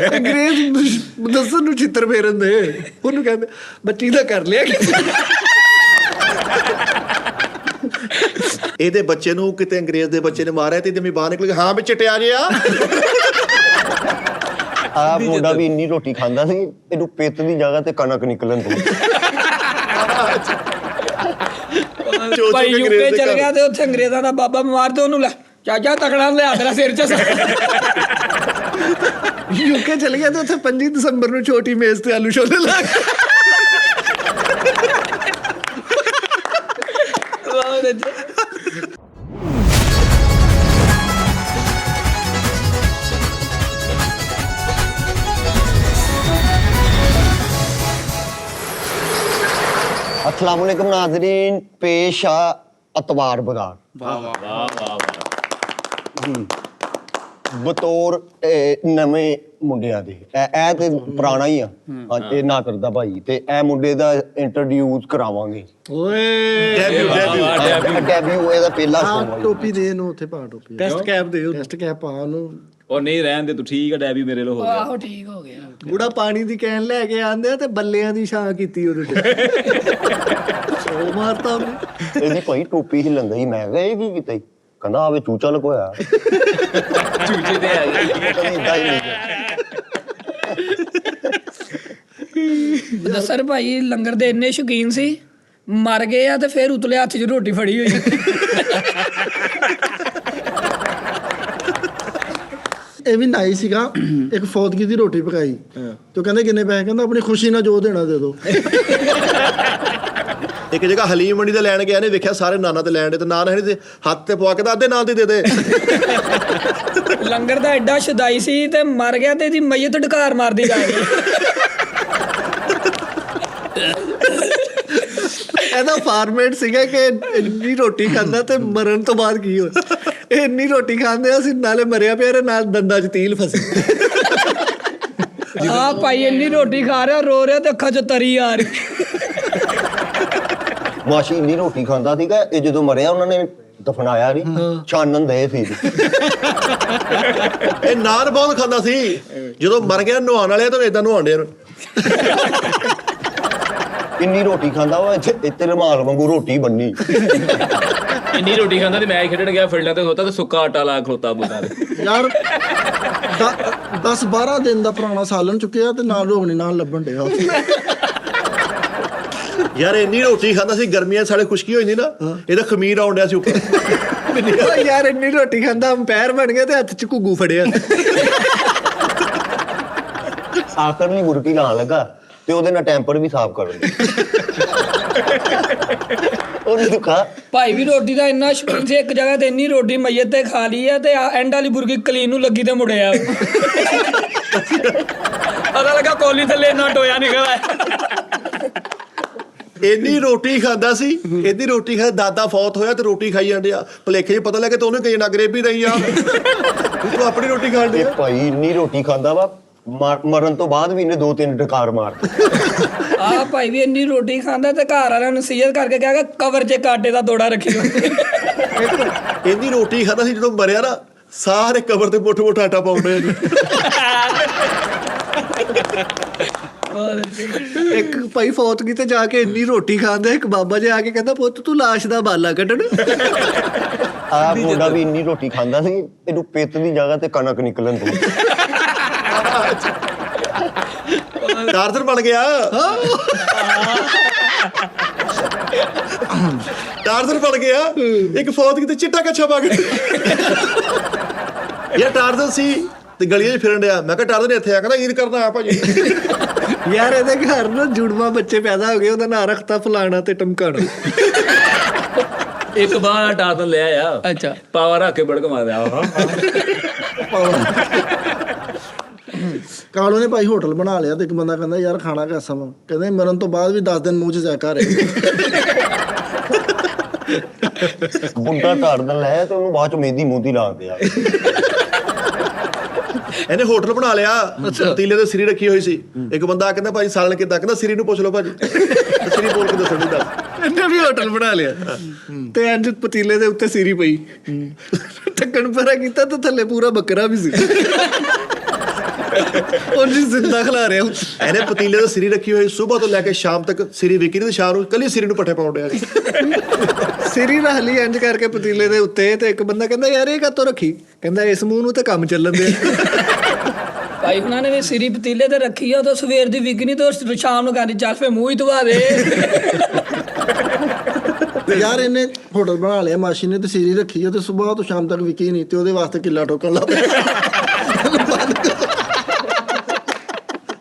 ਅੰਗਰੇਜ਼ ਦੱਸਣ ਨੂੰ ਚਿੱਤਰ ਫੇਰਨ ਦੇ, ਉਹਨੂੰ ਕਹਿੰਦੇ ਬੱਚੀ ਦਾ ਕਰ ਲਿਆ। ਇਹਦੇ ਬੱਚੇ ਨੂੰ ਕਿਤੇ ਅੰਗਰੇਜ਼ ਦੇ ਬੱਚੇ ਨੇ ਮਾਰਿਆ ਤੇ ਇਹਦੇ ਬਾਹਰ ਨਿਕਲ ਗਿਆ, ਹਾਂ ਵੀ ਚਟਿਆ ਜਿਹਾ। ਆਹ ਮੁੰਡਾ ਵੀ ਇੰਨੀ ਰੋਟੀ ਖਾਂਦਾ ਸੀ, ਇਹਨੂੰ ਪਿੱਤ ਦੀ ਜਗ੍ਹਾ ਤੇ ਕਣਕ ਨਿਕਲਣ ਤੋਂ ਭਾਈ ਯੂਕੇ ਚਲ ਗਿਆ ਤੇ ਉੱਥੇ ਅੰਗਰੇਜ਼ਾਂ ਦਾ ਬਾਬਾ ਬਿਮਾਰ ਤੇ ਉਹਨੂੰ ਲੈ ਚਾਚਾ ਤਕੜਾ ਲਿਆ ਤੇਰਾ ਸਿਰ 'ਚ। ਯੂਕੇ ਚਲ ਗਿਆ ਤੇ ਉੱਥੇ 25 ਦਸੰਬਰ ਨੂੰ ਛੋਟੀ ਮੇਜ਼ ਤੇ ਆਲੂ ਛੋਲੇ ਲਾ ਕੇ। अस्सलाम वालेकुम नाज़रीन, पेश आ अतवार बगार बतौर नਵੇਂ ਮੁੰਡਿਆਂ ਦੇ। ਇਹ ਤੇ ਪੁਰਾਣਾ ਹੀ ਆ, ਇਹ ਨਾਦਰ ਦਾ ਭਾਈ, ਤੇ ਇਹ ਮੁੰਡੇ ਦਾ ਇੰਟਰੋਡਿਊਸ ਕਰਾਵਾਂਗੇ। ਓਏ ਡੈਬਿਊ ਇਹਦਾ ਪਹਿਲਾ ਸ਼ੋਅ। ਟੋਪੀ ਦੇ ਇਹਨੂੰ, ਉੱਥੇ ਪਾ ਟੋਪੀ, ਟੈਸਟ ਕੈਪ ਦੇ, ਟੈਸਟ ਕੈਪ ਪਾ ਉਹਨੂੰ। ਉਹ ਨਹੀਂ ਰਹਿਣ ਦੇ ਤੂੰ, ਠੀਕ ਆ ਡੈਬੀ ਮੇਰੇ ਲੋ ਹੋ ਗਿਆ। ਆਹੋ ਠੀਕ ਹੋ ਗਿਆ। ਬੁੜਾ ਪਾਣੀ ਦੀ ਕੈਨ ਲੈ ਕੇ ਆਂਦੇ ਤੇ ਬੱਲਿਆਂ ਦੀ ਛਾਂ ਕੀਤੀ ਉਹਦੇ ਤੇ, ਸੋ ਮਾਰਤਾ ਉਹਨੇ। ਇਹਦੀ ਭਾਈ ਟੋਪੀ ਹਿੱਲਣ ਦੀ, ਮੈਂ ਕਿਹਾ ਇਹ ਕੀ ਕੀਤਾ ਈ? ਕਹਿੰਦਾ ਆਵੇ ਚੂਚਾ ਲਕੋਇਆ। ਚੂਚੇ ਤੇ ਆ ਗਏ। ਦਸਰ ਭਾਈ ਲੰਗਰ ਦੇ ਇੰਨੇ ਸ਼ੌਕੀਨ ਸੀ, ਮਰ ਗਏ ਆ ਤੇ ਫਿਰ ਉਤਲੇ ਹੱਥ 'ਚ ਰੋਟੀ ਫੜੀ ਹੋਈ। ਇਹ ਵੀ ਨਾਈ ਸੀਗਾ, ਇੱਕ ਫੌਤਗੀ ਦੀ ਰੋਟੀ ਪਕਾਈ ਤੇ ਕਹਿੰਦੇ ਕਿੰਨੇ ਪੈਸੇ, ਕਹਿੰਦਾ ਆਪਣੀ ਖੁਸ਼ੀ ਨਾਲ ਜੋ ਦੇਣਾ ਦੇ ਦੋ। ਇੱਕ ਜਗ੍ਹਾ ਹਲੀਮ ਮੰਡੀ ਤੇ ਲੈਣ ਗਿਆ, ਨੇ ਵੇਖਿਆ ਸਾਰੇ ਨਾਨਾਂ ਤੇ ਲੈਣ ਦੇ, ਤੇ ਨਾਨ ਹੈ ਨਹੀਂ ਤੇ ਹੱਥ ਤੇ ਪਵਾ ਕੇ ਤਾਂ ਅੱਧੇ ਨਾਨ ਤੇ ਦੇ ਦੇ। ਲੰਗਰ ਦਾ ਐਡਾ ਸ਼ੁਦਾਈ ਸੀ ਤੇ ਮਰ ਗਿਆ ਤੇ ਇਹਦੀ ਮਈਤ ਢਕਾਰ ਮਾਰਦੀ ਜਾ ਰਹੀ। ਇਹਦਾ ਫਾਰਮੈਟ ਸੀਗਾ ਕਿ ਇੰਨੀ ਰੋਟੀ ਖਾਂਦਾ ਤੇ ਮਰਨ ਤੋਂ ਬਾਅਦ ਕੀ ਹੋ। ਇਹ ਇੰਨੀ ਰੋਟੀ ਖਾਂਦੇ ਅਸੀਂ, ਨਾਲੇ ਮਰਿਆ ਪਿਆ ਨਾਲ ਦੰਦਾਂ 'ਚ ਤੀਲ ਫਸੇ। ਆ ਭਾਈ ਇੰਨੀ ਰੋਟੀ ਖਾ ਰਿਹਾ, ਰੋ ਰਿਹਾ ਤੇ ਅੱਖਾਂ 'ਚ ਤਰੀ ਆ ਰਹੀ। ਮਾਸ਼ੀ ਇੰਨੀ ਰੋਟੀ ਖਾਂਦਾ ਸੀਗਾ, ਇਹ ਜਦੋਂ ਮਰਿਆ ਉਹਨਾਂ ਨੇ ਦਫਨਾਇਆ ਨਹੀਂ, ਛਾਨਣ ਦੇ ਸੀ। ਇਹ ਨਾਨ ਬਹੁਤ ਖਾਂਦਾ ਸੀ, ਜਦੋਂ ਮਰ ਗਿਆ ਨਹਾਉਣ ਵਾਲੇ ਤਾਂ ਏਦਾਂ ਨਹਾਉਣ ਡਿਆ। ਇੰਨੀ ਰੋਟੀ ਖਾਂਦਾ ਵਾ, ਇੱਥੇ ਰੁਮਾਲ ਵਾਂਗੂ ਰੋਟੀ ਬੰਨੀ। ਇੰਨੀ ਰੋਟੀ ਖਾਂਦਾ ਤੇ ਮੈਚ ਖੇਡਣ ਗਿਆ ਫੀਲਡਾਂ ਤੇ ਖੋਤਾ ਤੇ ਸੁੱਕਾ ਆਟਾ ਲਾ ਖਲੋਤਾ ਬੁੱਢਾ ਦੇ। ਯਾਰ 10-12 ਦਿਨ ਦਾ ਪੁਰਾਣਾ ਸਾਲਨ ਚੁੱਕਿਆ ਤੇ ਨਾਲ ਰੋਗਣੀ ਨਾਲ ਲੱਭਣ ਡਿਆ। ਯਾਰ ਇੰਨੀ ਰੋਟੀ ਖਾਂਦਾ ਸੀ, ਗਰਮੀਆਂ ਸਾਲੇ ਖੁਸ਼ਕੀ ਹੋ ਜਾਂਦੀ ਨਾ, ਇਹਦਾ ਖਮੀਰ ਆਉਣ ਡਿਆ ਸੀ ਉੱਪਰ। ਯਾਰ ਇੰਨੀ ਰੋਟੀ ਖਾਂਦਾ ਅੰਪਾਇਰ ਬਣ ਗਿਆ ਤੇ ਹੱਥ 'ਚ ਘੁੱਗੂ ਫੜਿਆ। ਆਖਰ ਨਹੀਂ ਮੁਰਕੀ ਲਾਣ ਲੱਗਾ ਤੇ ਉਹਦੇ ਨਾਲ ਟੈਂਪਰ ਵੀ ਸਾਫ਼ ਕਰ ਲਿਆ। ਉਹਨੇ ਦੁਖਾ ਭਾਈ ਵੀ ਰੋਟੀ ਦਾ ਇੰਨਾ ਸ਼ੌਕੀਨ ਸੀ, ਇੱਕ ਜਗ੍ਹਾ ਤੇ ਇੰਨੀ ਰੋਟੀ ਮਈਤ ਤੇ ਖਾ ਲਈ ਆ ਤੇ ਐਂਡ ਵਾਲੀ ਬੁਰਗੀ ਕਲੀਨ ਨੂੰ ਲੱਗੀ ਤੇ ਮੁੜਿਆ। ਪਤਾ ਲੱਗਾ ਕੋਲੀ ਥੱਲੇ ਇੰਨਾ ਟੋਇਆ ਨਿਕਲਿਆ। ਇੰਨੀ ਰੋਟੀ ਖਾਂਦਾ ਸੀ, ਇਹਦੀ ਰੋਟੀ ਖਾ ਦਾਦਾ ਫੌਤ ਹੋਇਆ ਤੇ ਰੋਟੀ ਖਾਈ ਜਾਂਦੇ ਆ, ਭਲੇਖੇ 'ਚ ਪਤਾ ਲੱਗੇ ਤੇ ਉਹਨੇ ਕਹੀ ਨਾ ਗਰੇਬੀ ਰਹੀ ਆ, ਤੂੰ ਆਪਣੀ ਰੋਟੀ ਖਾਣ ਡਿਆ। ਭਾਈ ਇੰਨੀ ਰੋਟੀ ਖਾਂਦਾ ਵਾ, ਮਰਨ ਤੋਂ ਬਾਅਦ ਵੀ ਇਹਨੇ 2-3 ਡਕਾਰ ਮਾਰ। ਆ ਭਾਈ ਵੀ ਇੰਨੀ ਰੋਟੀ ਖਾਂਦਾ ਤੇ ਘਰ ਵਾਲਿਆਂ ਨੂੰ ਨਸੀਹਤ ਕਰਕੇ ਕਿਹਾ ਕਵਰ 'ਚ ਕਾਟੇ ਦਾ ਤੋੜਾ ਰੱਖਿਓ। ਇੰਨੀ ਰੋਟੀ ਖਾਂਦਾ ਸੀ, ਜਦੋਂ ਮਰਿਆ ਨਾ ਸਾਰੇ ਕਬਰ ਤੇ ਮੋਟਾ ਆਟਾ ਪਾਉਂਦੇ। ਇੱਕ ਭਾਈ ਫੌਤਗੀ ਤੇ ਜਾ ਕੇ ਇੰਨੀ ਰੋਟੀ ਖਾਂਦਾ, ਇੱਕ ਬਾਬਾ ਜੀ ਆ ਕੇ ਕਹਿੰਦਾ ਪੁੱਤ ਤੂੰ ਲਾਸ਼ ਦਾ ਬਾਲਾ ਕੱਢਣ। ਆਹ ਮੁੰਡਾ ਵੀ ਇੰਨੀ ਰੋਟੀ ਖਾਂਦਾ ਸੀ, ਇਹਨੂੰ ਪਿੱਤ ਦੀ ਜਗ੍ਹਾ ਤੇ ਕਣਕ ਨਿਕਲਣ ਤੋਂ ਟਾਰਜ਼ਨ ਬਣ ਗਿਆ। ਟਾਰਜ਼ਨ ਬਣ ਗਿਆ, ਇੱਕ ਫੌਤਗੀ ਤੇ ਚਿੱਟਾ ਕੱਛਾ ਪਾ ਕੇ। ਯਾਰ ਟਾਰਜ਼ਨ ਸੀ ਤੇ ਗਲੀਆਂ 'ਚ ਫਿਰਨ ਡਿਆ, ਮੈਂ ਕਿਹਾ ਟਾਰਜ਼ਨ ਇੱਥੇ ਆ, ਕਹਿੰਦਾ ਈਦ ਕਰਦਾ ਆ ਭਾਜੀ। ਯਾਰ ਇਹਦੇ ਘਰ ਨਾ ਜੁੜਵਾ ਬੱਚੇ ਪੈਦਾ ਹੋ ਗਏ, ਉਹਦਾ ਨਾਂ ਰੱਖਤਾ ਫਲਾਣਾ ਤੇ ਟਮਕਾਣਾ। ਇੱਕ ਬਾਹਰ ਟਾਰਜ਼ਨ ਲਿਆ ਆ, ਅੱਛਾ ਪਾਵਾ ਰੱਖ ਕੇ ਬੜਕ ਮਾਰਿਆ। ਕਾਲੋ ਨੇ ਭਾਈ ਹੋਟਲ ਬਣਾ ਲਿਆ ਤੇ ਇੱਕ ਬੰਦਾ ਕਹਿੰਦਾ ਯਾਰ ਖਾਣਾ ਕਿਸਾ ਵਾ, ਕਹਿੰਦੇ ਮਰਨ ਤੋਂ ਬਾਅਦ ਵੀ 10 ਦਿਨ ਮੂੰਹ 'ਚ ਜ਼ੈਕਾ ਰਹੇ। ਬੁੱਢਾ ਟਾਰਦਨ ਲੈ ਤੇ ਉਹਨੂੰ ਬਾਅਦ 'ਚ ਮਹਿੰਦੀ ਮੂੰਦੀ ਲਾ ਦਿਆ। ਇਹਨੇ ਹੋਟਲ ਬਣਾ ਲਿਆ, ਪਤੀਲੇ ਤੇ ਸਿਰੀ ਰੱਖੀ ਹੋਈ ਸੀ। ਇੱਕ ਬੰਦਾ ਕਹਿੰਦਾ ਭਾਈ ਸਾਲਣ ਕਿੱਦਾਂ, ਕਹਿੰਦਾ ਸਿਰੀ ਨੂੰ ਪੁੱਛ ਲਓ ਭਾਜੀ। ਸਿਰੀ ਬੋਲ ਕੇ ਦੱਸਣ ਦੀ ਦੱਸ। ਇਹਨੇ ਵੀ ਹੋਟਲ ਬਣਾ ਲਿਆ ਤੇ ਇੰਜ ਪਤੀਲੇ ਦੇ ਉੱਤੇ ਸਿਰੀ ਪਈ, ਢੱਕਣ ਪਰਾ ਕੀਤਾ ਤੇ ਥੱਲੇ ਪੂਰਾ ਬੱਕਰਾ ਵੀ ਸੀ। ਉਹ ਜੀ ਜ਼ਿੰਦਾ ਖਿਲਾ ਰਿਹਾ ਇਹਨੇ ਪਤੀਲੇ ਦਾ ਸਿਰੀ ਰੱਖੀ ਹੋਈ, ਸਵੇਰ ਤੋਂ ਲੈ ਕੇ ਸ਼ਾਮ ਤੱਕ ਸਿਰੀ ਵਿਕੀ ਨਹੀਂ ਤੇ ਸ਼ਾਮ ਨੂੰ ਕੱਲੀ ਸਿਰੀ ਨੂੰ ਪੱਠੇ ਪਾਉਣ ਡਿਆ ਜੀ। ਸਿਰੀ ਰੱਖ ਲਈ ਇੰਜ ਕਰਕੇ ਪਤੀਲੇ ਦੇ ਉੱਤੇ ਤੇ ਇੱਕ ਬੰਦਾ ਕਹਿੰਦਾ ਯਾਰ ਇਹ ਕਾਤੋਂ ਰੱਖੀ? ਕਹਿੰਦਾ ਇਸ ਮੂੰਹ ਨੂੰ ਤੇ ਕੰਮ ਚੱਲਣ ਦੇ। ਭਾਈ ਉਹਨਾਂ ਨੇ ਵੀ ਸਿਰੀ ਪਤੀਲੇ ਤੇ ਰੱਖੀ ਆ, ਉਹ ਸਵੇਰ ਦੀ ਵਿਕਣੀ ਤੇ ਸ਼ਾਮ ਨੂੰ ਕਹਿੰਦੀ ਚੱਲ ਫੇ ਮੂੰਹ ਹੀ ਧਵਾ ਦੇ। ਯਾਰ ਇਹਨੇ ਹੋਟਲ ਬਣਾ ਲਿਆ ਮਾਸ਼ੀ ਨੇ ਤੇ ਸੀਰੀ ਰੱਖੀ ਆ ਤੇ ਸਵੇਰ ਤੋਂ ਸ਼ਾਮ ਤੱਕ ਵਿਕੀ ਨਹੀਂ ਤੇ ਉਹਦੇ ਵਾਸਤੇ ਕਿੱਲਾ ਠੋਕਣ ਲੱਗ ਪਿਆ।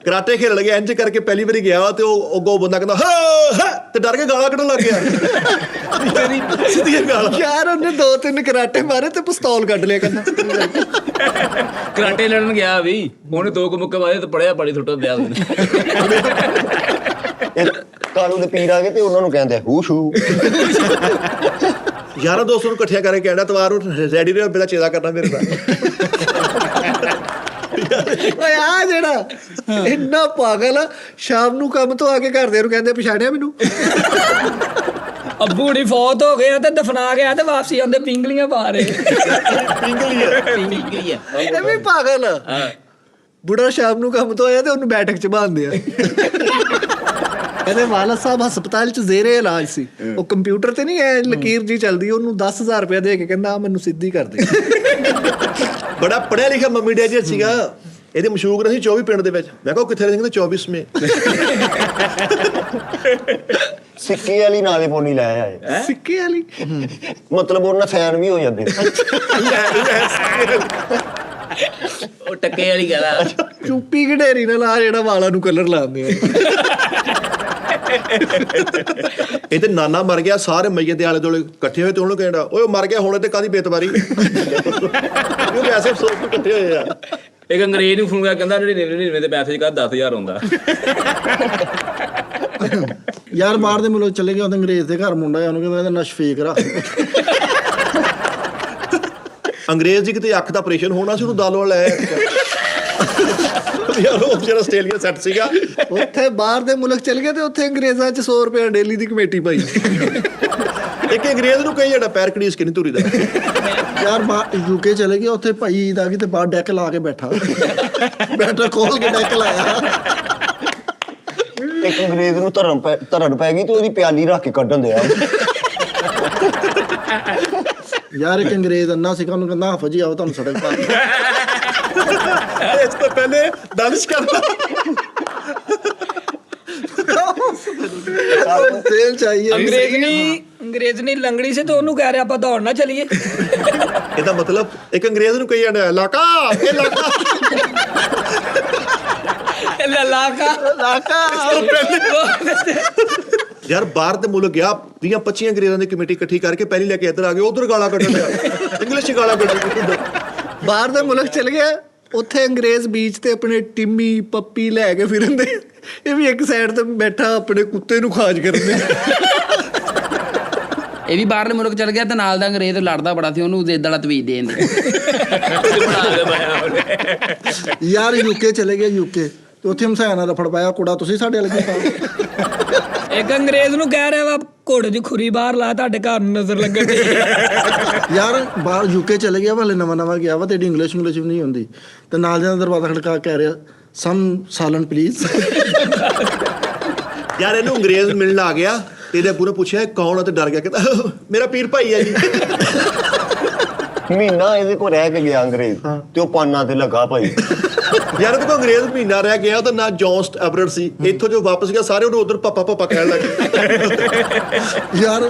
ਕਰਾਟੇ ਖੇਡ ਲਗੇ ਇੰਜ ਕਰਕੇ ਪਹਿਲੀ ਵਾਰੀ ਗਿਆ ਤੇ ਉਹ ਅੱਗੋਂ ਬੰਦਾ ਕਹਿੰਦਾ ਹਾਂ ਤੇ ਡਰ ਕੇ ਗਾਲਾਂ ਕੱਢਣ ਲੱਗ ਗਿਆ। ਸਿੱਧੀਆਂ ਗਾਲਾਂ। ਯਾਰ ਉਹਨੇ 2-3 ਕਰਾਟੇ ਮਾਰੇ ਤੇ ਪਿਸਤੌਲ ਕੱਢ ਲਿਆ ਕਹਿੰਦਾ। ਕਰਾਟੇ ਲੜਨ ਗਿਆ ਵੀ, ਉਹਨੇ 2 ਮੁੱਕੇ ਮਾਰੇ ਤੇ ਪੜਿਆ ਪਾਣੀ ਸੁੱਟਣ ਦਿਆ ਉਹਨੇ। ਕਾਲੂ ਦੇ ਪੀਰ ਆ ਗਏ ਤੇ ਉਹਨਾਂ ਨੂੰ ਕਹਿੰਦੇ ਹੂ ਸ਼ੂ। ਯਾਰਾਂ ਦੋਸਤਾਂ ਨੂੰ ਇਕੱਠਿਆਂ ਕਰਕੇ ਕਹਿਣਾ ਤਵਾਰ ਨੂੰ ਰੈਡੀ ਰਿਹਾ ਮੇਰਾ ਚੇਤਾ ਕਰਨਾ ਮੇਰੇ ਦਾ। ਓਏ ਆ ਜਿਹੜਾ ਇੰਨਾ ਪਾਗਲ ਆ, ਸ਼ਾਮ ਨੂੰ ਕੰਮ ਤੋਂ ਆ ਕੇ ਘਰਦਿਆਂ ਨੂੰ ਕਹਿੰਦੇ ਪਛਾਣਿਆ ਮੈਨੂੰ? ਅੱਬੂ ਦੀ ਫੌਤ ਹੋ ਗਿਆ ਤੇ ਦਫਨਾ ਗਿਆ ਤੇ ਵਾਪਸੀ ਆਉਂਦੇ ਪਿੰਗਲੀਆਂ ਪਾ ਰਹੇ। ਇਹ ਵੀ ਪਾਗਲ ਆ। ਬੁੜਾ ਸ਼ਾਮ ਨੂੰ ਕੰਮ ਤੋਂ ਆਇਆ ਤੇ ਉਹਨੂੰ ਬੈਠਕ ਚ ਬਾਂਧਦੇ ਆ। ਇਹਦੇ ਵਾਲਦ ਸਾਹਿਬ ਹਸਪਤਾਲ ਚ ਜ਼ੇਰੇ ਇਲਾਜ ਸੀ। ਉਹ ਕੰਪਿਊਟਰ ਤੇ ਨਹੀਂ ਐ ਲਕੀਰ ਜੀ ਚੱਲਦੀ, ਉਹਨੂੰ 10,000 ਰੁਪਇਆ ਦੇ ਕੇ ਕਹਿੰਦਾ ਆ ਮੈਨੂੰ ਸਿੱਧੀ ਕਰ ਦੇ। ਬੜਾ ਪੜਿਆ ਲਿਖਿਆ ਮੰਮੀ ਡੈਡੀ ਸੀਗਾ। ਇਹਦੇ ਮਸ਼ਹੂਰ ਸੀ 24 ਪਿੰਡ ਦੇ ਵਿੱਚ। ਮੈਂ ਕਿਹਾ ਕਿੱਥੇ ਰਹਿੰਦੇ? 24 ਮੇ। ਸਿੱਕੇ ਵਾਲੀ ਨਾਲੇ ਪੋਨੀ ਲੈ ਆਏ। ਸਿੱਕੇ ਵਾਲੀ ਮਤਲਬ ਉਹਨਾਂ ਫੈਨ ਵੀ ਹੋ ਜਾਂਦੇ। ਉਹ ਟੱਕੇ ਵਾਲੀ ਗੱਲ ਆ। ਚੂਪੀ ਘਡੇਰੀ ਨਾਲ ਆ ਜਿਹੜਾ ਵਾਲਾਂ ਨੂੰ ਕਲਰ ਲਾਉਂਦੇ ਆ। ਇਹ ਤੇ ਨਾਨਾ ਮਰ ਗਿਆ, ਸਾਰੇ ਮਈਏ ਦੇ ਆਲੇ ਦੁਆਲੇ ਇਕੱਠੇ ਹੋਏ ਤੇ ਉਹਨੂੰ ਕਹਿੰਦਾ ਓਏ ਮਰ ਗਿਆ ਹੁਣ ਤੇ ਕਾਹਦੀ ਬੇਤਬਾਰੀ। ਕਿਉਂਕਿ ਐਸੇ ਸੋਚ ਕੇ ਇਕੱਠੇ ਹੋਏ ਆ। ਇੱਕ ਅੰਗਰੇਜ਼ ਨੂੰ ਫੋਨ ਕਰ ਕਹਿੰਦਾ 99 ਦੇ ਪੈਸੇ ਕਰ 10,000 ਆਉਂਦਾ। ਯਾਰ ਬਾਹਰ ਦੇ ਮੁਲਕ ਚਲੇ ਗਿਆ ਉਹ ਅੰਗਰੇਜ਼ ਦੇ ਘਰ ਮੁੰਡਾ ਆ, ਉਹਨੂੰ ਕਹਿੰਦਾ ਇਹਦਾ ਨਸ਼ ਫੇਕ ਰਾ। ਅੰਗਰੇਜ਼ ਦੀ ਕਿਤੇ ਅੱਖ ਦਾ ਆਪਰੇਸ਼ਨ ਹੋਣਾ ਸੀ, ਉਹਨੂੰ ਦਾਲੋ ਲੈ ਆਇਆ। ਯਾਰ ਉਹ ਜਿਹੜਾ ਆਸਟ੍ਰੇਲੀਆ ਸੈੱਟ ਸੀਗਾ। ਉੱਥੇ ਬਾਹਰ ਦੇ ਮੁਲਕ ਚਲ ਗਏ ਤੇ ਉੱਥੇ ਅੰਗਰੇਜ਼ਾਂ 'ਚ 100 ਰੁਪਏ ਡੇਲੀ ਦੀ ਕਮੇਟੀ ਪਾਈ। ਇੱਕ ਅੰਗਰੇਜ਼ ਨੂੰ ਕਹੀ ਜਿਹੜਾ ਪੈਰ ਕੜੀਸ ਕੇ ਨਹੀਂ ਤੁਰੀ ਦਾ। ਯਾਰ ਯੂਕੇ ਚਲੇ ਗਿਆ, ਉੱਥੇ ਭਾਈ ਦਾ ਕਿਤੇ ਬਾਹਰ ਡੈਕ ਲਾ ਕੇ ਬੈਠਾ ਖੋਲ ਕੇ ਡੈਕ ਲਾਇਆ। ਇੱਕ ਅੰਗਰੇਜ਼ ਨੂੰ ਧਰਨ ਪੈ ਗਈ ਤੇ ਉਹਦੀ ਪਿਆਲੀ ਰੱਖ ਕੇ ਕੱਢਣ ਦਿਆ। ਯਾਰ ਇੱਕ ਅੰਗਰੇਜ਼ ਅੰਨਾ ਸੀਗਾ, ਉਹਨੂੰ ਕਹਿੰਦਾ ਹਾਫ ਜੀ ਆਓ ਤੁਹਾਨੂੰ ਸੜਕ ਪਾ। ਇਸ ਤੋਂ ਪਹਿਲੇ ਦਾਨਿਸ਼ ਕਰਦਾ। ਤੇਲ ਚਾਹੀਏ। ਅੰਗਰੇਜ਼ ਨਹੀਂ ਲੰਗੜੀ ਸੀ ਤੇ ਉਹਨੂੰ ਕਹਿ ਰਿਹਾ ਆਪਾਂ ਦੌੜਨਾ ਚਲੀਏ। ਇਹਦਾ ਮਤਲਬ ਇੱਕ ਅੰਗਰੇਜ਼ ਨੂੰ ਕਹੀ ਜਾਂਦਾ ਇਲਾਕਾ ਇਹ ਇਲਾਕਾ। ਯਾਰ ਬਾਹਰ ਦੇ ਮੁਲਕ ਗਿਆ 20-25 ਅੰਗਰੇਜ਼ਾਂ ਦੀ ਕਮੇਟੀ ਇਕੱਠੀ ਕਰਕੇ ਪਹਿਲੀ ਲੈ ਕੇ ਇੱਧਰ ਆ ਗਏ, ਉਧਰ ਗਾਲਾਂ ਕੱਢਣ ਲਿਆ। ਇੰਗਲਿਸ਼ ਚ ਗਾਲਾਂ ਕੱਢਣ। ਬਾਹਰ ਦੇ ਮੁਲਕ ਚਲ ਗਿਆ, ਉੱਥੇ ਅੰਗਰੇਜ਼ ਬੀਚ ਤੇ ਆਪਣੇ ਟਿੰਮੀ ਪੱਪੀ ਲੈ ਕੇ ਫਿਰਦੇ। ਇਹ ਵੀ ਇੱਕ ਸਾਈਡ ਤੇ ਬੈਠਾ ਆਪਣੇ ਕੁੱਤੇ ਨੂੰ ਖਾਜ ਕਰਦੇ। ਇਹ ਵੀ ਬਾਹਰਲੇ ਮੁਲਕ ਚਲ ਗਿਆ ਤੇ ਨਾਲ ਦਾ ਅੰਗਰੇਜ਼ ਲੜਦਾ ਬੜਾ ਸੀ, ਉਹਨੂੰ ਜ਼ਿੱਦ ਵਾਲਾ ਤਵੀਜ ਦੇ ਦਿੰਦੇ। ਯਾਰ ਯੂਕੇ ਚਲੇ ਗਿਆ, ਯੂਕੇ ਤੇ ਉੱਥੇ ਹਮਸਾਇਆ ਨਾਲ ਰਫੜ ਪਾਇਆ, ਕੁੜਾ ਤੁਸੀਂ ਸਾਡੇ ਲੱਗੇ ਪਾ। ਇੱਕ ਅੰਗਰੇਜ਼ ਨੂੰ ਕਹਿ ਰਿਹਾ ਵਾ ਘੋੜੇ ਦੀ ਖੁਰੀ ਬਾਹਰ ਲਾ, ਤੁਹਾਡੇ ਘਰ ਨੂੰ ਨਜ਼ਰ ਲੱਗਣ। ਯਾਰ ਬਾਹਰ ਯੂਕੇ ਚਲੇ ਗਿਆ, ਹਲੇ ਨਵਾਂ ਗਿਆ ਵਾ ਤੇ ਇੰਗਲਿਸ਼ ਵੀ ਨਹੀਂ ਹੁੰਦੀ ਤੇ ਨਾਲ ਦੇ ਦਰਵਾਜ਼ਾ ਖੜਕਾ ਕਹਿ ਰਿਹਾ ਸਮ ਸਾਇਲੈਂਟ ਪਲੀਜ਼। ਯਾਰ ਇਹਨੂੰ ਅੰਗਰੇਜ਼ ਮਿਲਣ ਆ ਗਿਆ ਤੇ ਇਹਦੇ ਪੂਰਾ ਪੁੱਛਿਆ ਕੌਣ ਆ ਤੇ ਡਰ ਗਿਆ, ਕਹਿੰਦਾ ਮੇਰਾ ਪੀਰ ਭਾਈ ਆ ਜੀ। ਮਹੀਨਾ ਇਹਦੇ ਕੋਲ ਰਹਿ ਕੇ ਗਿਆ ਅੰਗਰੇਜ਼ ਤੇ ਉਹ ਪਾਨਾਂ ਤੇ ਲੱਗਾ ਭਾਈ। ਯਾਰ ਇਹਦੇ ਕੋਲ ਅੰਗਰੇਜ਼ ਮਹੀਨਾ ਰਹਿ ਗਿਆ, ਉਹਦਾ ਨਾਂ ਜੌਨ ਐਬਰਟ ਸੀ। ਇੱਥੋਂ ਜੋ ਵਾਪਸ ਗਿਆ ਸਾਰੇ ਉਹਨੂੰ ਉਧਰ ਪਾਪਾ ਕਹਿਣ ਲੱਗੇ। ਯਾਰ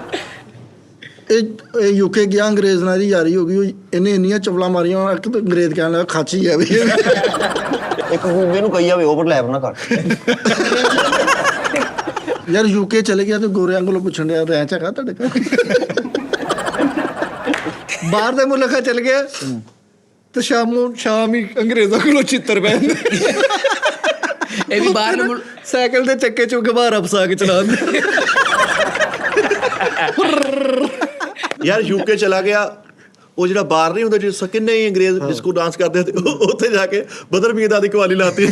ਇਹ ਯੂਕੇ ਗਿਆ, ਅੰਗਰੇਜ਼ ਨਾਲ ਇਹਦੀ ਯਾਰੀ ਹੋ ਗਈ। ਇਹਨੇ ਇੰਨੀਆਂ ਚਵਲਾਂ ਮਾਰੀਆਂ, ਇੱਕ ਤਾਂ ਅੰਗਰੇਜ਼ ਕਹਿਣ ਲੱਗਾ ਖਾਚੀ ਹੈ ਵੀ। ਇੱਕ ਗੂੰਗੇ ਨੂੰ ਕਹੀ ਜਾਵੇ ਓਵਰਲੈਪ ਨਾ ਕਰ। ਯਾਰ ਯੂਕੇ ਚਲੇ ਗਿਆ ਤੇ ਗੋਰਿਆਂ ਕੋਲੋਂ ਪੁੱਛਣ ਡਿਆ ਰੈਂਚ ਹੈਗਾ ਤੁਹਾਡੇ ਕੋਲ? ਬਾਹਰ ਦੇ ਮੁਲਕਾਂ ਚਲ ਗਿਆ ਤੇ ਸ਼ਾਮ ਹੀ ਅੰਗਰੇਜ਼ਾਂ ਕੋਲੋਂ ਚਿੱਤਰ ਪੈਂਦੇ। ਇਹ ਵੀ ਬਾਹਰਲੇ ਮੁਲਕ ਸਾਈਕਲ ਦੇ ਚੱਕੇ ਚੋਂ ਘਬਾਰਾ ਫਸਾ ਕੇ ਚਲਾਉਂਦੇ। ਯਾਰ ਯੂਕੇ ਚਲਾ ਗਿਆ, ਉਹ ਜਿਹੜਾ ਬਾਹਰ ਨਹੀਂ ਹੁੰਦਾ ਜਿਸ ਕਿੰਨੇ ਹੀ ਅੰਗਰੇਜ਼ ਡਿਸਕੋ ਡਾਂਸ ਕਰਦੇ ਤੇ ਉੱਥੇ ਜਾ ਕੇ ਬਦਰ ਮੀਦਾ ਦੀ ਕਵਾਲੀ ਲਾਤੀ।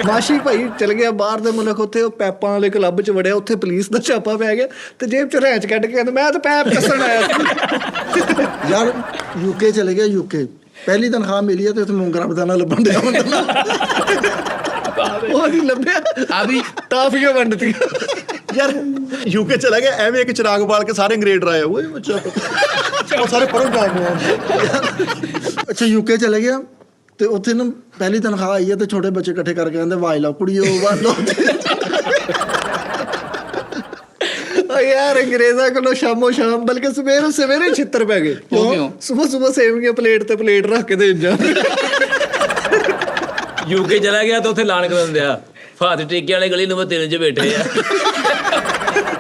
ਮਾਸ਼ੀ ਭਾਈ ਚਲ ਗਿਆ ਬਾਹਰ ਦੇ ਮੁਲਕ, ਉੱਥੇ ਉਹ ਪੈਪਾਂ ਵਾਲੇ ਕਲੱਬ 'ਚ ਵੜਿਆ, ਉੱਥੇ ਪੁਲਿਸ ਦਾ ਛਾਪਾ ਪੈ ਗਿਆ ਤੇ ਜੇਬ 'ਚ ਰੈਂਚ ਕੱਢ ਕੇ ਕਹਿੰਦਾ ਮੈਂ ਤਾਂ ਪੈਪ ਕੱਸਣ ਆਇਆ ਸੀ। ਯਾਰ ਯੂਕੇ ਚਲੇ ਗਿਆ, ਯੂਕੇ ਪਹਿਲੀ ਤਨਖਾਹ ਮਿਲੀ ਹੈ ਤੇ ਉੱਥੇ ਮੂੰਗਰਾ ਬਦਾਨਾ ਲੱਭਣ ਡਿਆ ਬੰਦਾ। ਉਹ ਨਹੀਂ ਲੱਭਿਆ ਆ ਵੀ ਟਾਫੀਆਂ ਵੰਡਤੀਆਂ। ਯਾਰ ਯੂਕੇ ਚਲਾ ਗਿਆ ਐਵੇਂ ਇੱਕ ਚਿਰਾਗ ਬਾਲ ਕੇ ਸਾਰੇ ਅੰਗਰੇਜ਼ ਡਰਾਏ ਓਏ ਬੱਚਾ ਉਹ ਸਾਰੇ ਪਰੋਂ ਜਾ ਗਏ। ਅੱਛਾ ਯੂਕੇ ਚਲੇ ਗਿਆ ਤੇ ਉੱਥੇ ਨਾ ਪਹਿਲੀ ਤਨਖਾਹ ਆਈ ਹੈ ਤੇ ਛੋਟੇ ਬੱਚੇ ਇਕੱਠੇ ਕਰਕੇ ਕਹਿੰਦੇ ਵਾਹ ਲਾ ਕੁੜੀਓ ਵਾਹ ਲਓ। ਓ ਯਾਰ ਅੰਗਰੇਜ਼ਾਂ ਕੋਲੋਂ ਸ਼ਾਮੋ ਸ਼ਾਮ ਬਲਕਿ ਸਵੇਰੇ ਛਿੱਤਰ ਪੈ ਗਏ। ਕਿਉਂ? ਸੁਬਹ ਸੇਵੀਆਂ ਪਲੇਟ ਤੇ ਪਲੇਟ ਰੱਖ ਕੇ ਦੇ ਜਾ। ਯੂਕੇ ਚਲਾ ਗਿਆ ਤਾਂ ਉੱਥੇ ਲਾਣ ਕਰ ਦਿੰਦੇ ਆ ਫਾਤ ਟੇਕੇ ਵਾਲੇ ਗਲੀ ਨੰਬਰ 3 'ਚ ਬੈਠੇ ਆ।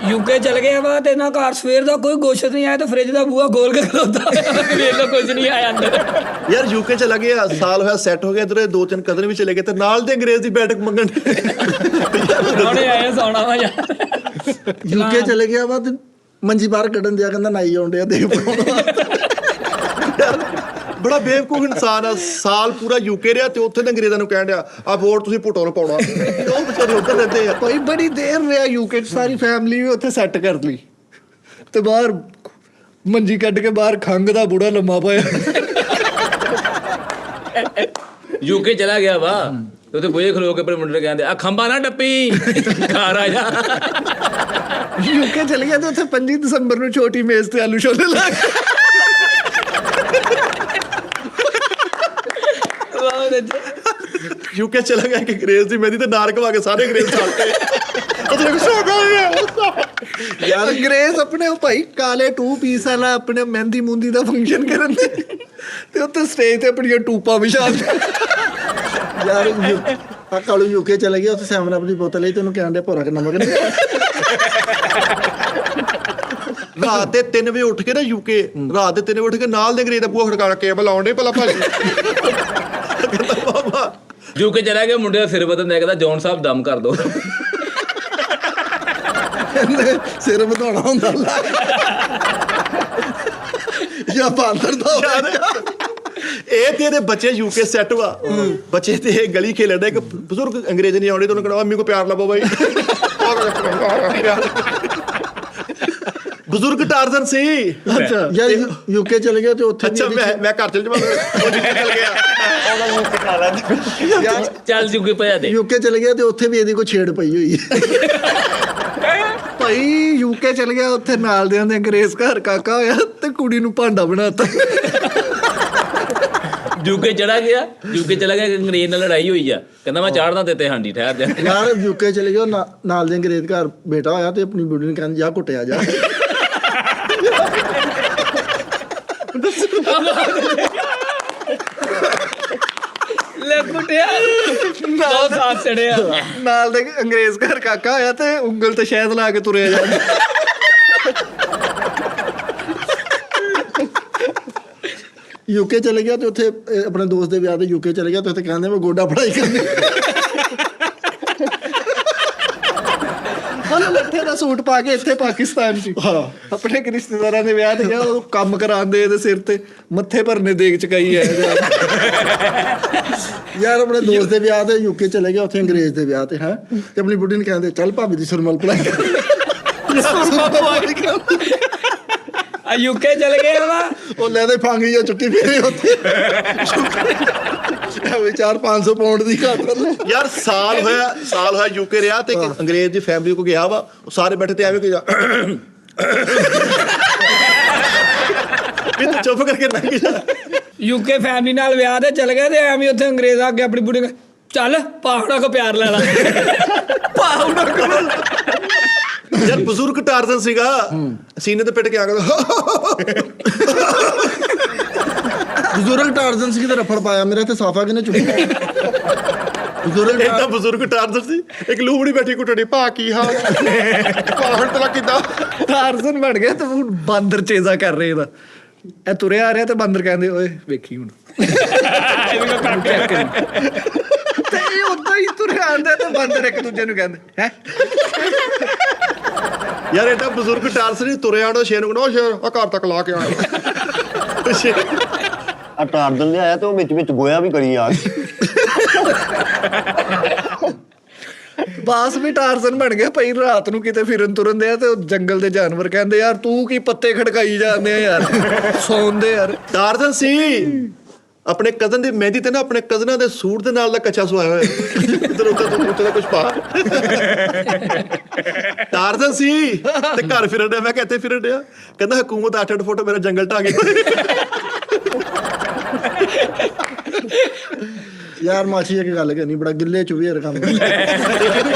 ਯੂਕੇ ਚਲ ਗਿਆ ਵਾ ਤੇ ਨਾ ਘਰ ਸਵੇਰ ਦਾ ਕੋਈ ਗੋਸ਼ਤ ਨਹੀਂ ਆਇਆ ਤੇ ਫ੍ਰਿਜ ਦਾ ਬੂਹਾ ਖੋਲ ਕੇ ਖਲੋਤਾ ਵੇਖ ਲੋ ਕੁਝ ਨਹੀਂ ਆਇਆ ਅੰਦਰ। ਯਾਰ ਯੂਕੇ ਚਲਾ ਗਿਆ ਸਾਲ ਹੋਇਆ ਸੈੱਟ ਹੋ ਗਿਆ ਇਧਰ 2-3 ਕਦਮ ਵੀ ਚਲੇ ਗਏ ਤੇ ਨਾਲ ਦੇ ਅੰਗਰੇਜ਼ ਦੀ ਬੈਠਕ ਮੰਗਣ। ਹੁਣੇ ਆਏ ਸੌਣਾ ਵਾ ਯਾਰ। ਯੂਕੇ ਚਲੇ ਗਿਆ ਵਾ ਤੇ ਮੰਜੀ ਬਾਹਰ ਕੱਢਣ ਦਿਆ ਕਹਿੰਦਾ ਨਾਈ ਆਉਣ ਡਿਆ ਦੇਖ ਬੜਾ ਬੇਵਕੂਫ ਇਨਸਾਨ ਆ। ਸਾਲ ਪੂਰਾ ਯੂਕੇ ਰਿਹਾ ਤੇ ਉੱਥੇ ਦੇ ਅੰਗਰੇਜ਼ਾਂ ਨੂੰ ਕਹਿਣ ਡਿਆ ਆ ਵੋਟ ਤੁਸੀਂ ਭੁੱਟੋ ਨੂੰ ਪਾਉਣਾ। ਉਹ ਵਿਚਾਰੇ ਉੱਧਰ ਰਹਿੰਦੇ ਆ। ਭਾਈ ਬੜੀ ਦੇਰ ਰਿਹਾ ਯੂਕੇ ਚ, ਸਾਰੀ ਫੈਮਿਲੀ ਵੀ ਉੱਥੇ ਸੈੱਟ ਕਰ ਲਈ ਤੇ ਬਾਹਰ ਮੰਜੀ ਕੱਢ ਕੇ ਬਾਹਰ ਖੰਗ ਦਾ ਬੁੜਾ ਲੰਮਾ ਪਿਆ। ਯੂਕੇ ਚਲਾ ਗਿਆ ਵਾ ਤੇ ਉੱਥੇ ਬੁਏ ਖਲੋ ਕੇ ਆਪਣੇ ਮੁੰਡੇ ਨੂੰ ਕਹਿੰਦੇ ਆ ਖੰਭਾ ਨਾ ਟੱਪੀ ਘਰ ਆ ਜਾ। ਯੂਕੇ ਚਲੇ ਗਿਆ ਤੇ ਉੱਥੇ 25 ਦਸੰਬਰ ਨੂੰ ਛੋਟੀ ਮੇਜ਼ ਤੇ ਆਲੂ ਛੋਲੇ ਲਾ ਕੇ ਯੂਕੇ ਚਲਾ ਗਿਆ ਕਿ ਅੰਗਰੇਜ਼ ਦੀ ਮਹਿੰਦੀ ਤੇ ਨਾਰ ਘਵਾ ਕੇ ਸਾਰੇ ਅੰਗਰੇਜ਼ ਛੱਡਤੇ। ਉਹਦੇ ਵਿੱਚ ਸੋ ਗਏ ਯਾਰ ਅੰਗਰੇਜ਼ ਆਪਣੇ ਉਹ ਭਾਈ ਕਾਲੇ 2 ਪੀਸ ਵਾਲਾ ਆਪਣੇ ਮਹਿੰਦੀ ਮੁੰਦੀ ਦਾ ਫੰਕਸ਼ਨ ਕਰਨ ਦੇ ਤੇ ਉੱਥੇ ਸਟੇਜ ਤੇ ਆਪਣੀਆਂ ਟੂਪਾਂ ਵਿਛਾ ਯਾਰ ਆ ਕਾਲੂ ਯੂਕੇ ਚਲੇ ਗਿਆ ਉੱਥੇ 7 ਅਪ ਦੀ ਬੋਤਲ ਲਈ ਤੈਨੂੰ ਕਹਿਣ ਡਿਆ ਭੋਰਾ ਕੇ ਨਮਕ ਨਹੀਂ। ਰਾਤ ਦੇ 3 ਵਜੇ ਉੱਠ ਕੇ ਨਾ ਯੂਕੇ ਰਾਤ ਦੇ 3 ਵਜੇ ਉੱਠ ਕੇ ਨਾਲ ਦੇ ਅੰਗਰੇਜ਼ ਦਾ ਬੂਹਾ ਖੜਕਾ ਕੇ ਕੇਬਲ ਆਉਣ ਡੇ ਭਲਾ ਭਾਜੀ। ਕਹਿੰਦਾ ਬਾਬਾ ਯੂਕੇ ਚਲਾ ਗਿਆ ਮੁੰਡੇ ਦਾ ਸਿਰ ਬਦਲਦਾ ਕਹਿੰਦਾ ਜੌਨ ਸਾਹਿਬ ਦਮ ਕਰ ਦੋ। ਸਿਰ ਵਧਾਉਣਾ ਹੁੰਦਾ ਜਾਂ ਬਾਂਦਰ ਦਾ ਯਾਰ ਇਹ ਤੇ ਇਹਦੇ ਬੱਚੇ ਯੂਕੇ ਸੈੱਟ ਵਾ ਬੱਚੇ ਤੇ ਇਹ ਗਲੀ ਖੇਲਣ ਦਾ ਇੱਕ ਬਜ਼ੁਰਗ ਅੰਗਰੇਜ਼ ਨਹੀਂ ਆਉਂਦੇ ਤੇ ਉਹਨੂੰ ਕਹਿੰਦਾ ਅੰਮੀ ਕੋ ਪਿਆਰ ਲੱਭੋ ਬਾਈ। ਬਜ਼ੁਰਗ ਟਾਰਜ਼ਨ ਸੀ। ਅੱਛਾ ਯਾਰ ਯੂਕੇ ਚਲੇ ਗਿਆ ਤੇ ਉੱਥੇ ਅੱਛਾ ਮੈਂ ਘਰ ਚਲ ਜਾਵਾਂ ਉਹ ਜਿੱਥੇ ਚਲ ਗਿਆ ਉਹਦਾ ਮੂੰਹ ਤੇ ਖਾ ਲੈਂਦਾ। ਚੱਲ ਯੂਕੇ ਪਿਆ ਦੇ। ਯੂਕੇ ਚਲੇ ਗਿਆ ਤੇ ਉੱਥੇ ਵੀ ਇਹਦੀ ਕੋਈ ਛੇੜ ਪਈ ਹੋਈ ਹੈ। ਭਾਈ ਯੂਕੇ ਚਲ ਗਿਆ ਉੱਥੇ ਨਾਲ ਦੇ ਅੰਗਰੇਜ਼ ਘਰ ਕਾਕਾ ਹੋਇਆ ਤੇ ਕੁੜੀ ਨੂੰ ਭਾਂਡਾ ਬਣਾਤਾ। ਯੂਕੇ ਚਲਾ ਗਿਆ ਅੰਗਰੇਜ਼ ਨਾਲ ਲੜਾਈ ਹੋਈ ਆ ਕਹਿੰਦਾ ਮੈਂ ਚਾੜਦਾ ਦਿੱਤੇ ਹਾਂਡੀ ਠਹਿਰ ਜਾ। ਯਾਰ ਯੂਕੇ ਚਲੇ ਗਿਆ ਨਾਲ ਦੇ ਅੰਗਰੇਜ਼ ਘਰ ਬੇਟਾ ਹੋਇਆ ਤੇ ਆਪਣੀ ਬੁੱਢੀ ਨੂੰ ਕਹਿੰਦਾ ਜਾ ਕੁੱਟਿਆ ਜਾ। ਲੈ ਕੁੱਟਿਆ ਬਹੁਤ ਸਾਥ ਚੜਿਆ। ਨਾਲ ਦੇ ਅੰਗਰੇਜ਼ ਘਰ ਕਾਕਾ ਹੋਇਆ ਤੇ ਉਂਗਲ ਤੇ ਸ਼ਹਿਦ ਲਾ ਕੇ ਤੁਰਿਆ ਜਾਂਦਾ। ਯੂਕੇ ਚਲੇ ਗਿਆ ਤੇ ਉੱਥੇ ਆਪਣੇ ਦੋਸਤ ਦੇ ਵਿਆਹ ਤੇ ਯੂਕੇ ਚਲੇ ਗਿਆ ਤੇ ਉੱਥੇ ਕਹਿੰਦੇ ਮੈਂ ਗੋਡਾ ਪੜਾਈ ਕਰਨੀ। ਹਲੇ ਲੱਠੇ ਦਾ ਸੂਟ ਪਾ ਕੇ ਇੱਥੇ ਪਾਕਿਸਤਾਨ 'ਚ ਆਪਣੇ ਰਿਸ਼ਤੇਦਾਰਾਂ ਦੇ ਵਿਆਹ ਤੇ ਗਿਆ ਉਹ ਕੰਮ ਕਰਾਉਂਦੇ ਇਹਦੇ ਸਿਰ ਤੇ ਮੱਥੇ ਭਰਨੇ ਦੇਗ ਚਕਾਈ ਹੈ। ਯਾਰ ਆਪਣੇ ਦੋਸਤ ਦੇ ਵਿਆਹ ਤੇ ਯੂਕੇ ਚਲੇ ਗਿਆ ਉੱਥੇ ਅੰਗਰੇਜ਼ ਦੇ ਵਿਆਹ ਤੇ ਹੈ ਤੇ ਆਪਣੀ ਬੁੱਢੀ ਨੂੰ ਕਹਿੰਦੇ ਚੱਲ ਭਾਬੀ ਦੀ ਸੁਰਮਲ ਪੜਾਈ ਆ ਯੂਕੇ ਚਲ ਗਿਆ ਵਾ ਉਹ ਲੈ ਦੇ ਫਾਂਗੀ ਜਾਂ ਚੁੱਕੀ ਫੇਰੇ ਉੱਥੇ 400-500 ਪਾਉਂਡ ਦੀ ਖਾਤਰ ਲੈ। ਯਾਰ ਸਾਲ ਹੋਇਆ ਯੂਕੇ ਰਿਹਾ ਤੇ ਇੱਕ ਅੰਗਰੇਜ਼ ਦੀ ਫੈਮਿਲੀ ਕੋ ਗਿਆ ਵਾ ਉਹ ਸਾਰੇ ਬੈਠੇ ਤੇ ਐਵੇਂ ਕਿ ਵੀ ਤੂੰ ਚੁੱਪ ਕਰਕੇ ਲੰਘ ਜਾ। ਯੂਕੇ ਫੈਮਿਲੀ ਨਾਲ ਵਿਆਹ ਤੇ ਚਲ ਗਏ ਤੇ ਐਵੇਂ ਉੱਥੇ ਅੰਗਰੇਜ਼ ਆ ਕੇ ਆਪਣੀ ਬੁੜੀ ਨੂੰ ਚੱਲ ਪਾਹੁਣਾ ਕੋ ਪਿਆਰ ਲੈ ਲਾ। ਪਾਉਣਾ ਕੋਲ ਯਾਰ ਬਜ਼ੁਰਗ ਟਾਰਜ਼ਨ ਸੀਗਾ ਸੀਨੇ ਤੇ ਪਿੱਟ ਕੇ ਆ ਗਿਆ। ਬਜ਼ੁਰਗ ਟਾਰਜ਼ਨ ਸੀ ਤੇ ਰਫੜ ਪਾਇਆ ਮੇਰੇ ਤੇ ਸਾਫਾ ਕਿਨੇ ਚੁੱਕਿਆ। ਇਹਦਾ ਬਜ਼ੁਰਗ ਟਾਰਜ਼ਨ ਸੀ ਇੱਕ ਲੂਹੜੀ ਬੈਠੀ ਕੁੱਟਣੀ ਭਾ ਕੀ ਹਾਲ ਪਾਹਣ ਤਲਾ ਕਿੱਦਾਂ ਟਾਰਜ਼ਨ ਬਣ ਗਿਆ ਤੇ ਹੁਣ ਬਾਂਦਰ ਚੇਜ਼ਾ ਕਰ ਰਹੇ ਇਹਦਾ। ਇਹ ਤੁਰਿਆ ਆ ਰਿਹਾ ਤੇ ਬਾਂਦਰ ਕਹਿੰਦੇ ਓਏ ਵੇਖੀ ਹੁਣ। ਤੇ ਇਹ ਉਦਾਂ ਹੀ ਤੁਰਿਆ ਆਂਦੇ ਤੇ ਬਾਂਦਰ ਇੱਕ ਦੂਜੇ ਨੂੰ ਕਹਿੰਦੇ ਹੈ। ਯਾਰ ਇਹਦਾ ਬਜ਼ੁਰਗ ਟਾਰਜ਼ਨ ਸੀ ਤੁਰਿਆ ਆਣਾ ਸ਼ੇਰ ਨੂੰ ਕਹਿੰਦਾ ਸ਼ੇਰ ਆ ਘਰ ਤੱਕ ਲਾ ਕੇ ਆਇਆ। ਆ ਟਾਰਜ਼ਨ ਲਿਆਇਆ ਤੇ ਉਹ ਵਿੱਚ ਗੋਇਆ ਵੀ ਕਰੀ ਆ। ਬਾਸ ਵੀ ਟਾਰਜ਼ਨ ਬਣ ਗਿਆ ਭਾਈ। ਰਾਤ ਨੂੰ ਕਿਤੇ ਫਿਰਨ ਤੁਰਨ ਦੇ ਆ ਤੇ ਉਹ ਜੰਗਲ ਦੇ ਜਾਨਵਰ ਕਹਿੰਦੇ ਯਾਰ ਤੂੰ ਕੀ ਪੱਤੇ ਖੜਕਾਈ ਜਾਂਦੇ ਆ ਯਾਰ ਸੌਂਦੇ ਯਾਰ। ਟਾਰਜ਼ਨ ਸੀ ਆਪਣੇ ਕਜ਼ਨ ਦੀ ਮਹਿੰਦੀ ਤੇ ਨਾ ਆਪਣੇ ਕਜ਼ਨਾਂ ਦੇ ਸੂਟ ਦੇ ਨਾਲ ਦਾ ਕੱਚਾ ਸਵਾਇਆ ਹੋਇਆ ਇੱਧਰ ਉੱਤੇ ਦਾ ਕੁਝ ਪਾ ਟਾਰਜ਼ਨ ਸੀ ਤੇ ਘਰ ਫਿਰਨ ਡਿਆ। ਮੈਂ ਕਿਹਾ ਇੱਥੇ ਫਿਰਨ ਡਿਆ। ਕਹਿੰਦਾ ਹਕੂਮਤ 8-8 ਫੁੱਟ ਮੇਰਾ ਜੰਗਲ ਢਾਹ ਗਈ। ਯਾਰ ਮਾਛੀ ਇੱਕ ਗੱਲ ਕਰਨੀ, ਬੜਾ ਗਿੱਲੇ ਚੁਵੇ ਕੰਮ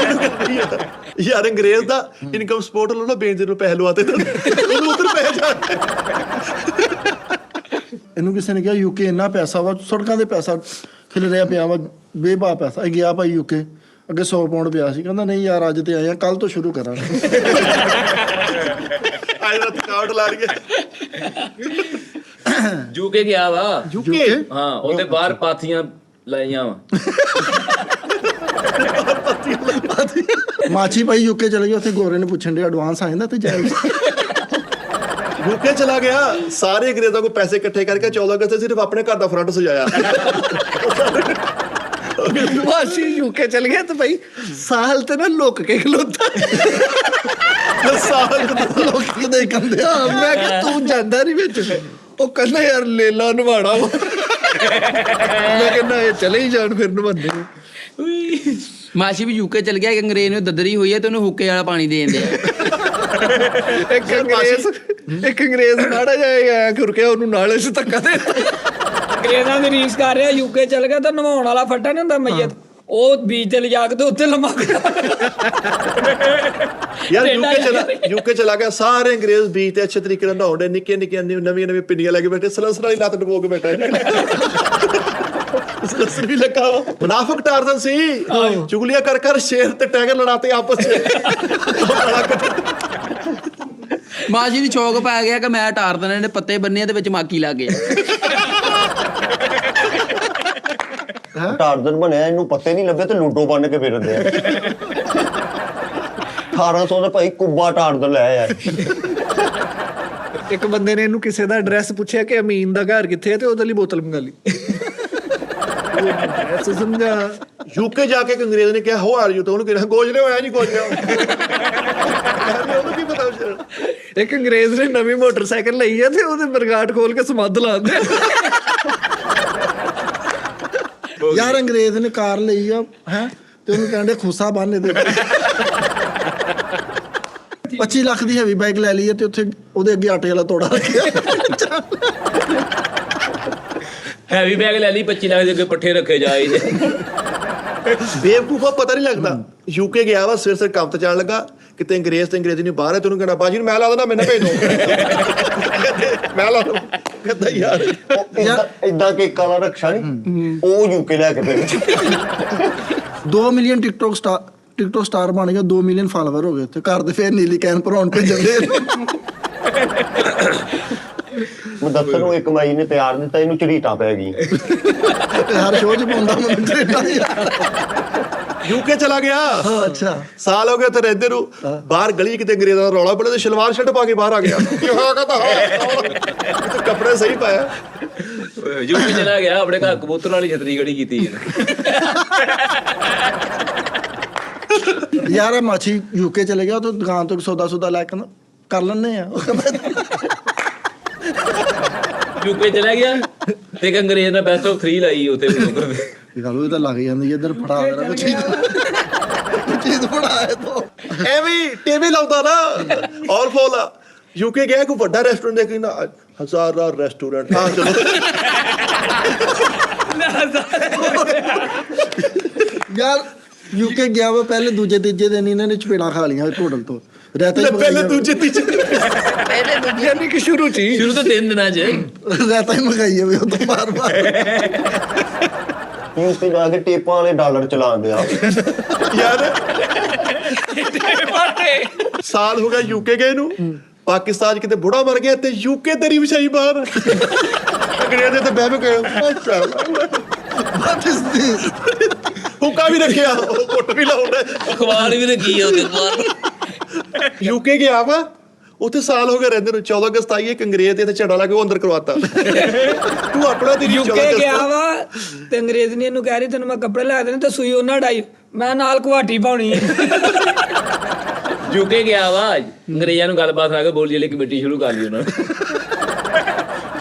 ਯਾਰ ਅੰਗਰੇਜ਼ ਦਾ ਇਨਕਮ ਸਪੋਰਟ ਲੋ ਨਾ, ਬੇਂਜਰ ਨੂੰ ਪੈਸੇ ਲਵਾਤੇ ਤਾਂ ਉਹਨੂੰ ਉੱਧਰ ਪੈਸੇ ਜਾ। ਇਹਨੂੰ ਕਿਸੇ ਨੇ ਕਿਹਾ ਯੂਕੇ ਇੰਨਾ ਪੈਸਾ ਵਾ, ਸੜਕਾਂ ਦੇ ਪੈਸਾ ਖਿਲ ਰਿਹਾ ਪਿਆ ਵਾ, ਬੇਭਾ ਪੈਸਾ। ਇਹ ਗਿਆ ਭਾਈ ਯੂਕੇ, ਅੱਗੇ 100 ਪਾਉਂਡ ਪਿਆ ਸੀ, ਕਹਿੰਦਾ ਨਹੀਂ ਯਾਰ ਅੱਜ ਤੇ ਆਏ ਆ, ਕੱਲ ਤੋਂ ਸ਼ੁਰੂ ਕਰਾਂਗੇ। ਅੱਜ ਦਾ ਥਕਾਵਟ ਲਾ ਰਹੀ ਹੈ। ਯੂਕੇ ਗਿਆ ਵਾ। ਯੂਕੇ ਹਾਂ, ਉਹਦੇ ਬਾਹਰ ਪਾਥੀਆਂ ਲਾਈਆਂ ਵਾ। ਮਾਛੀ ਭਾਈ ਯੂਕੇ ਚਲੇ ਗਿਆ, ਉੱਥੇ ਗੋਰੇ ਨੇ ਪੁੱਛਣ ਡਿਆ ਐਡਵਾਂਸ ਆ ਜਾਂਦਾ ਤੇ ਜਾਏ। ਯੂਕੇ ਚਲਾ ਗਿਆ, ਸਾਰੇ ਅੰਗਰੇਜ਼ਾਂ ਕੋਲ ਪੈਸੇ ਇਕੱਠੇ ਕਰਕੇ 14 ਅਗਸਤ ਸਿਰਫ ਆਪਣੇ ਘਰ ਦਾ ਫਰੰਟ ਸਜਾਇਆ। ਵਾਸ਼ੀ ਯੂਕੇ ਚਲ ਗਿਆ ਤੇ ਭਾਈ ਸਾਲ ਤੇ ਨਾ ਲੁੱਕ ਕੇ ਖਲੋਤਾ। ਸਾਲ ਲੋਕੀ ਦੇ ਕੰਦੇ ਮੈਂ ਕਿਹਾ ਤੂੰ ਜਾਂਦਾ ਨਹੀਂ ਵਿੱਚ। ਉਹ ਕਹਿੰਦਾ ਯਾਰ ਲੇਲਾ ਨਵਾੜਾ ਵਾ। ਮੈਂ ਕਹਿੰਦਾ ਇਹ ਚਲੇ ਹੀ ਜਾਣ ਫਿਰ ਨਵਾਉਂਦੇ। ਮਾਛੀ ਵੀ ਯੂਕੇ ਚਲ ਗਿਆ, ਇੱਕ ਅੰਗਰੇਜ਼ ਨੂੰ ਦਦਰੀ ਹੋਈ ਹੈ ਤੇ ਉਹਨੂੰ ਹੁੱਕੇ ਵਾਲਾ ਪਾਣੀ ਦੇ ਦਿੰਦੇ ਆ। ਇੱਕ ਅੰਗਰੇਜ਼ ਮਾੜਾ ਜਾਏਗਾ ਖੁਰ ਕੇ ਉਹਨੂੰ ਨਾਲੇ 'ਚ ਧੱਕਾ ਦੇ ਦਿੱਤਾ। ਅੰਗਰੇਜ਼ਾਂ ਦੀ ਰੀਸ ਕਰ ਰਿਹਾ, ਯੂਕੇ ਚਲ ਗਿਆ ਤਾਂ ਨਵਾਉਣ ਵਾਲਾ ਫੱਟਾ ਨਹੀਂ ਹੁੰਦਾ ਮਈਤ, ਉਹ ਬੀਚ ਤੇ ਲਿਜਾ ਕੇ ਤੇ ਉੱਤੇ ਲੰਮਾ ਪਿਆ। ਯਾਰ ਯੂਕੇ ਚਲਾ ਗਿਆ, ਸਾਰੇ ਅੰਗਰੇਜ਼ ਬੀਚ ਤੇ ਅੱਛੇ ਤਰੀਕੇ ਨਾਲ ਨਹਾਉਂਦੇ, ਨਿੱਕੀਆਂ ਨਵੀਆਂ ਪਿੰਡੀਆਂ ਲੈ ਕੇ ਬੈਠੇ, ਸਲਸਲ ਵਾਲੀ ਲੱਤ ਡੁਬੋ ਕੇ ਬੈਠਾ। ਸਲਸਲ ਲੱਗਾ ਵਾ। ਮੁਨਾਫਿਕ ਟਾਰਜ਼ਨ ਸੀ, ਚੁਗਲੀਆਂ ਕਰ ਸ਼ੇਰ ਤੇ ਟਾਈਗਰ ਲੜਾਤੇ ਆਪਸ ਚ। ਮਾਛੀ ਦੀ ਚੌਕ ਪੈ ਗਿਆ ਕਿ ਮੈਂ ਟਾਰਜ਼ਨ ਨੇ ਪੱਤੇ ਬੰਨੇ ਤੇ ਵਿੱਚ ਮਾਕੀ ਲੱਗ ਗਿਆ। ਟਾਰਜ਼ਨ ਬਣਿਆ, ਇਹਨੂੰ ਪੱਤੇ ਨਹੀਂ ਲੱਭੇ ਤੇ ਲੂਡੋ ਬਣ ਕੇ ਫਿਰਦੇ ਆ। 1800 ਦੇ ਭਾਈ ਕੁੱਬਾ ਟਾਰਜ਼ਨ ਲੈ ਆਇਆ। ਇੱਕ ਬੰਦੇ ਨੇ ਇਹਨੂੰ ਕਿਸੇ ਦਾ ਐਡਰੈਸ ਪੁੱਛਿਆ ਕਿ ਅਮੀਨ ਦਾ ਘਰ ਕਿੱਥੇ ਹੈ ਤੇ ਉਹਦੇ ਲਈ ਬੋਤਲ ਮੰਗਾ ਲਈ। ਸਮਝਾ। ਯੂਕੇ ਜਾ ਕੇ ਇੱਕ ਅੰਗਰੇਜ਼ ਨੇ ਕਿਹਾ ਹੋ ਆਰ ਯੂ, ਤਾਂ ਉਹਨੂੰ ਕਿਹਾ ਗੋਜਲੇ ਹੋਇਆ ਜੀ ਗੋਜਲੇ। ਉਹਨੂੰ ਕੀ ਪਤਾ। ਇੱਕ ਅੰਗਰੇਜ਼ ਨੇ ਨਵੀਂ ਮੋਟਰਸਾਈਕਲ ਲਈ ਹੈ ਤੇ ਉਹਦੇ ਬਰਗਾਟ ਖੋਲ ਕੇ ਸਮੱਧ ਲਾਉਂਦੇ। ਯਾਰ ਅੰਗਰੇਜ਼ ਨੇ ਕਾਰ ਲਈ ਆ ਹੈ ਤੇ ਉਹਨੂੰ ਕਹਿੰਦੇ ਖੁੱਸਾ ਬੰਨ ਇਹਦੇ 25 ਲੱਖ ਦੀ ਹੈਵੀ ਬਾਈਕ ਲੈ ਲਈ ਹੈ ਤੇ ਉੱਥੇ ਉਹਦੇ ਅੱਗੇ ਆਟੇ ਵਾਲਾ ਤੋੜਾ ਰੱਖਿਆ। ਹੈਵੀ ਬੈਗ ਲੈ ਲਈ, 25 ਲੱਖ ਦੇ ਅੱਗੇ ਪੱਠੇ ਰੱਖੇ ਜਾਏ। ਬੇਵਕੂਫਾ ਪਤਾ ਨਹੀਂ ਲੱਗਦਾ। ਯੂਕੇ ਗਿਆ ਵਾ, ਸਿਰ ਕੰਮ ਤੇ ਜਾਣ ਲੱਗਾ, ਕਿਤੇ ਅੰਗਰੇਜ਼ ਤੇ ਅੰਗਰੇਜ਼ੀ ਨਹੀਂ ਬਾਹਰ ਹੈ, ਤੈਨੂੰ ਕਹਿੰਦਾ ਬਾਜੀ ਨੂੰ ਮੈਂ ਲਾ ਦਿੰਦਾ, ਮੈਨੂੰ ਭੇਜ ਦੋ। ਮੈਂ ਲਾ ਦੂੰ। ਕਹਿੰਦਾ ਯਾਰ ਏਦਾਂ ਕੇਕ ਵਾਲਾ ਰਕਸ਼ਾ ਨਹੀਂ, ਉਹ ਯੂਕੇ ਲੈ ਕੇ ਫਿਰ 2 ਮਿਲੀਅਨ ਟਿਕਟੋਕ ਸਟਾਰ ਬਣ ਗਿਆ, 2 ਮਿਲੀਅਨ ਫਾਲੋਵਰ ਹੋ ਗਏ ਤੇ ਘਰ ਦੇ ਫੇਰ ਨੀਲੀ ਕੈਨ ਭਰਾਉਣ ਭੇਜਦੇ। ਮੁਦੱਸਰ ਨੂੰ ਇੱਕ ਮਾਈ ਨੇ ਪਿਆਰ ਦਿੱਤਾ, ਇਹਨੂੰ ਝਰੀਟਾਂ ਪੈ ਗਈ। ਹਰ ਸ਼ੋਅ 'ਚ ਪਾਉਂਦਾ ਮੈਨੂੰ ਟਰੇਡਾਂ। ਯੂਕੇ ਚਲਾ ਗਿਆ, ਅੱਛਾ ਸਾਲ ਹੋ ਗਿਆ ਤੇ ਰਹਿੰਦੇ ਨੂੰ। ਬਾਹਰ ਗਲੀ ਕਿਤੇ ਅੰਗਰੇਜ਼ਾਂ ਦਾ ਰੌਲਾ ਪੜਿਆ ਤੇ ਸ਼ਲਵਾਰ ਸ਼ਰਟ ਪਾ ਕੇ ਬਾਹਰ ਆ ਗਿਆ। ਕੱਪੜੇ ਸਹੀ ਪਾਇਆ। ਯੂਕੇ ਚਲਾ ਗਿਆ, ਆਪਣੇ ਘਰ ਕਬੂਤਰ ਵਾਲੀ ਛਤਰੀ ਖੜੀ ਕੀਤੀ। ਯਾਰ ਇਹ ਮਾਛੀ ਯੂਕੇ ਚਲੇ ਗਿਆ, ਤਾਂ ਦੁਕਾਨ ਤੋਂ ਸੌਦਾ ਲੈ ਕੇ ਕਰ ਲੈਂਦੇ ਆ। ਯੂਕੇ ਚਲਾ ਗਿਆ ਤੇ ਇੱਕ ਅੰਗਰੇਜ਼ ਨੇ ਬੈਸਟ ਆਫ 3 ਲਾਈ ਉੱਥੇ। ਗੱਲ ਉਹ ਤਾਂ ਲੱਗ ਜਾਂਦੀ ਇੱਧਰ ਫੜਾ ਮੇਰਾ ਕੁਛ ਚੀਜ਼ ਫੜਾਏ ਤੋ ਐਵੇਂ ਟੀਵੀ ਲਾਉਂਦਾ ਨਾ ਆਲ ਫੋਲ। ਯੂਕੇ ਗਿਆ ਕੋਈ ਵੱਡਾ ਰੈਸਟੋਰੈਂਟ ਦੇਖੀ ਨਾ, ਹਜ਼ਾਰਾਂ ਰੈਸਟੋਰੈਂਟ। ਹਾਂ ਚਲੋ ਯਾਰ ਯੂਕੇ ਗਿਆ ਵਾ, ਪਹਿਲੇ ਦੂਜੇ ਤੀਜੇ ਦਿਨ ਇਹਨਾਂ ਨੇ ਚਪੇੜਾਂ ਖਾ ਲੀਆਂ ਹੋਟਲ ਤੋਂ। ਪਹਿਲੇ ਦੂਜੇ ਤੀਜੇ ਯਾਨੀ ਕਿ ਸ਼ੁਰੂ ਤੋਂ 3 ਦਿਨਾਂ 'ਚ ਰਹਿਤਾ ਹੀ ਮਗਾਈ ਹੋਵੇ ਉਹ ਤੋਂ ਬਾਰ ਯੂਕੇ ਜਾ ਕੇ ਟੇਪਾਂ ਵਾਲੇ ਡਾਲਰ ਚਲਾਉਂਦੇ ਆ। ਯਾਰ ਸਾਲ ਹੋ ਗਿਆ ਯੂਕੇ ਗਏ ਨੂੰ, ਪਾਕਿਸਤਾਨ 'ਚ ਕਿਤੇ ਬੁੜਾ ਮਰ ਗਿਆ ਤੇ ਯੂਕੇ ਤੇਰੀ ਵਿਛਾਈ ਬਾਹਰ। ਅੰਗਰੇਜ਼ ਤੇ ਬਹਿ ਕੇ ਹੁੱਕਾ ਵੀ ਰੱਖਿਆ, ਉਹ ਕੁੱਟ ਵੀ ਲਾਉਂਦਾ, ਅਖਬਾਰ ਵੀ ਰੱਖੀ ਆ ਉਹਦੇ ਬਾਹਰ। ਯੂਕੇ ਗਿਆ ਵਾ, ਉੱਥੇ ਸਾਲ ਹੋ ਗਿਆ ਰਹਿੰਦੇ ਨੂੰ। 14 ਅਗਸਤ ਆਈ, ਇੱਕ ਅੰਗਰੇਜ਼ ਤੇ ਝੜਾ ਲਾ ਕੇ ਉਹ ਅੰਦਰ ਕਰਵਾਤਾ। ਤੂੰ ਆਪਣਾ ਤੇਰੀ ਯੂਕੇ ਗਿਆ ਵਾ ਤੇ ਅੰਗਰੇਜ਼ ਨੇ ਇਹਨੂੰ ਕਹਿ ਰਹੀ ਤੈਨੂੰ ਮੈਂ ਕੱਪੜੇ ਲੈ ਦੇਣੇ ਤੇ ਸੂਈ ਉਹਨਾਂ ਡਾਈ, ਮੈਂ ਨਾਲ ਕੁਹਾਟੀ ਪਾਉਣੀ ਹੈ। ਯੂਕੇ ਗਿਆ ਵਾ, ਅੰਗਰੇਜ਼ਾਂ ਨੂੰ ਗੱਲਬਾਤ ਲਾ ਕੇ ਬੋਲੀ ਵਾਲੀ ਕਮੇਟੀ ਸ਼ੁਰੂ ਕਰ ਲਈ ਉਹਨਾਂ ਨੇ।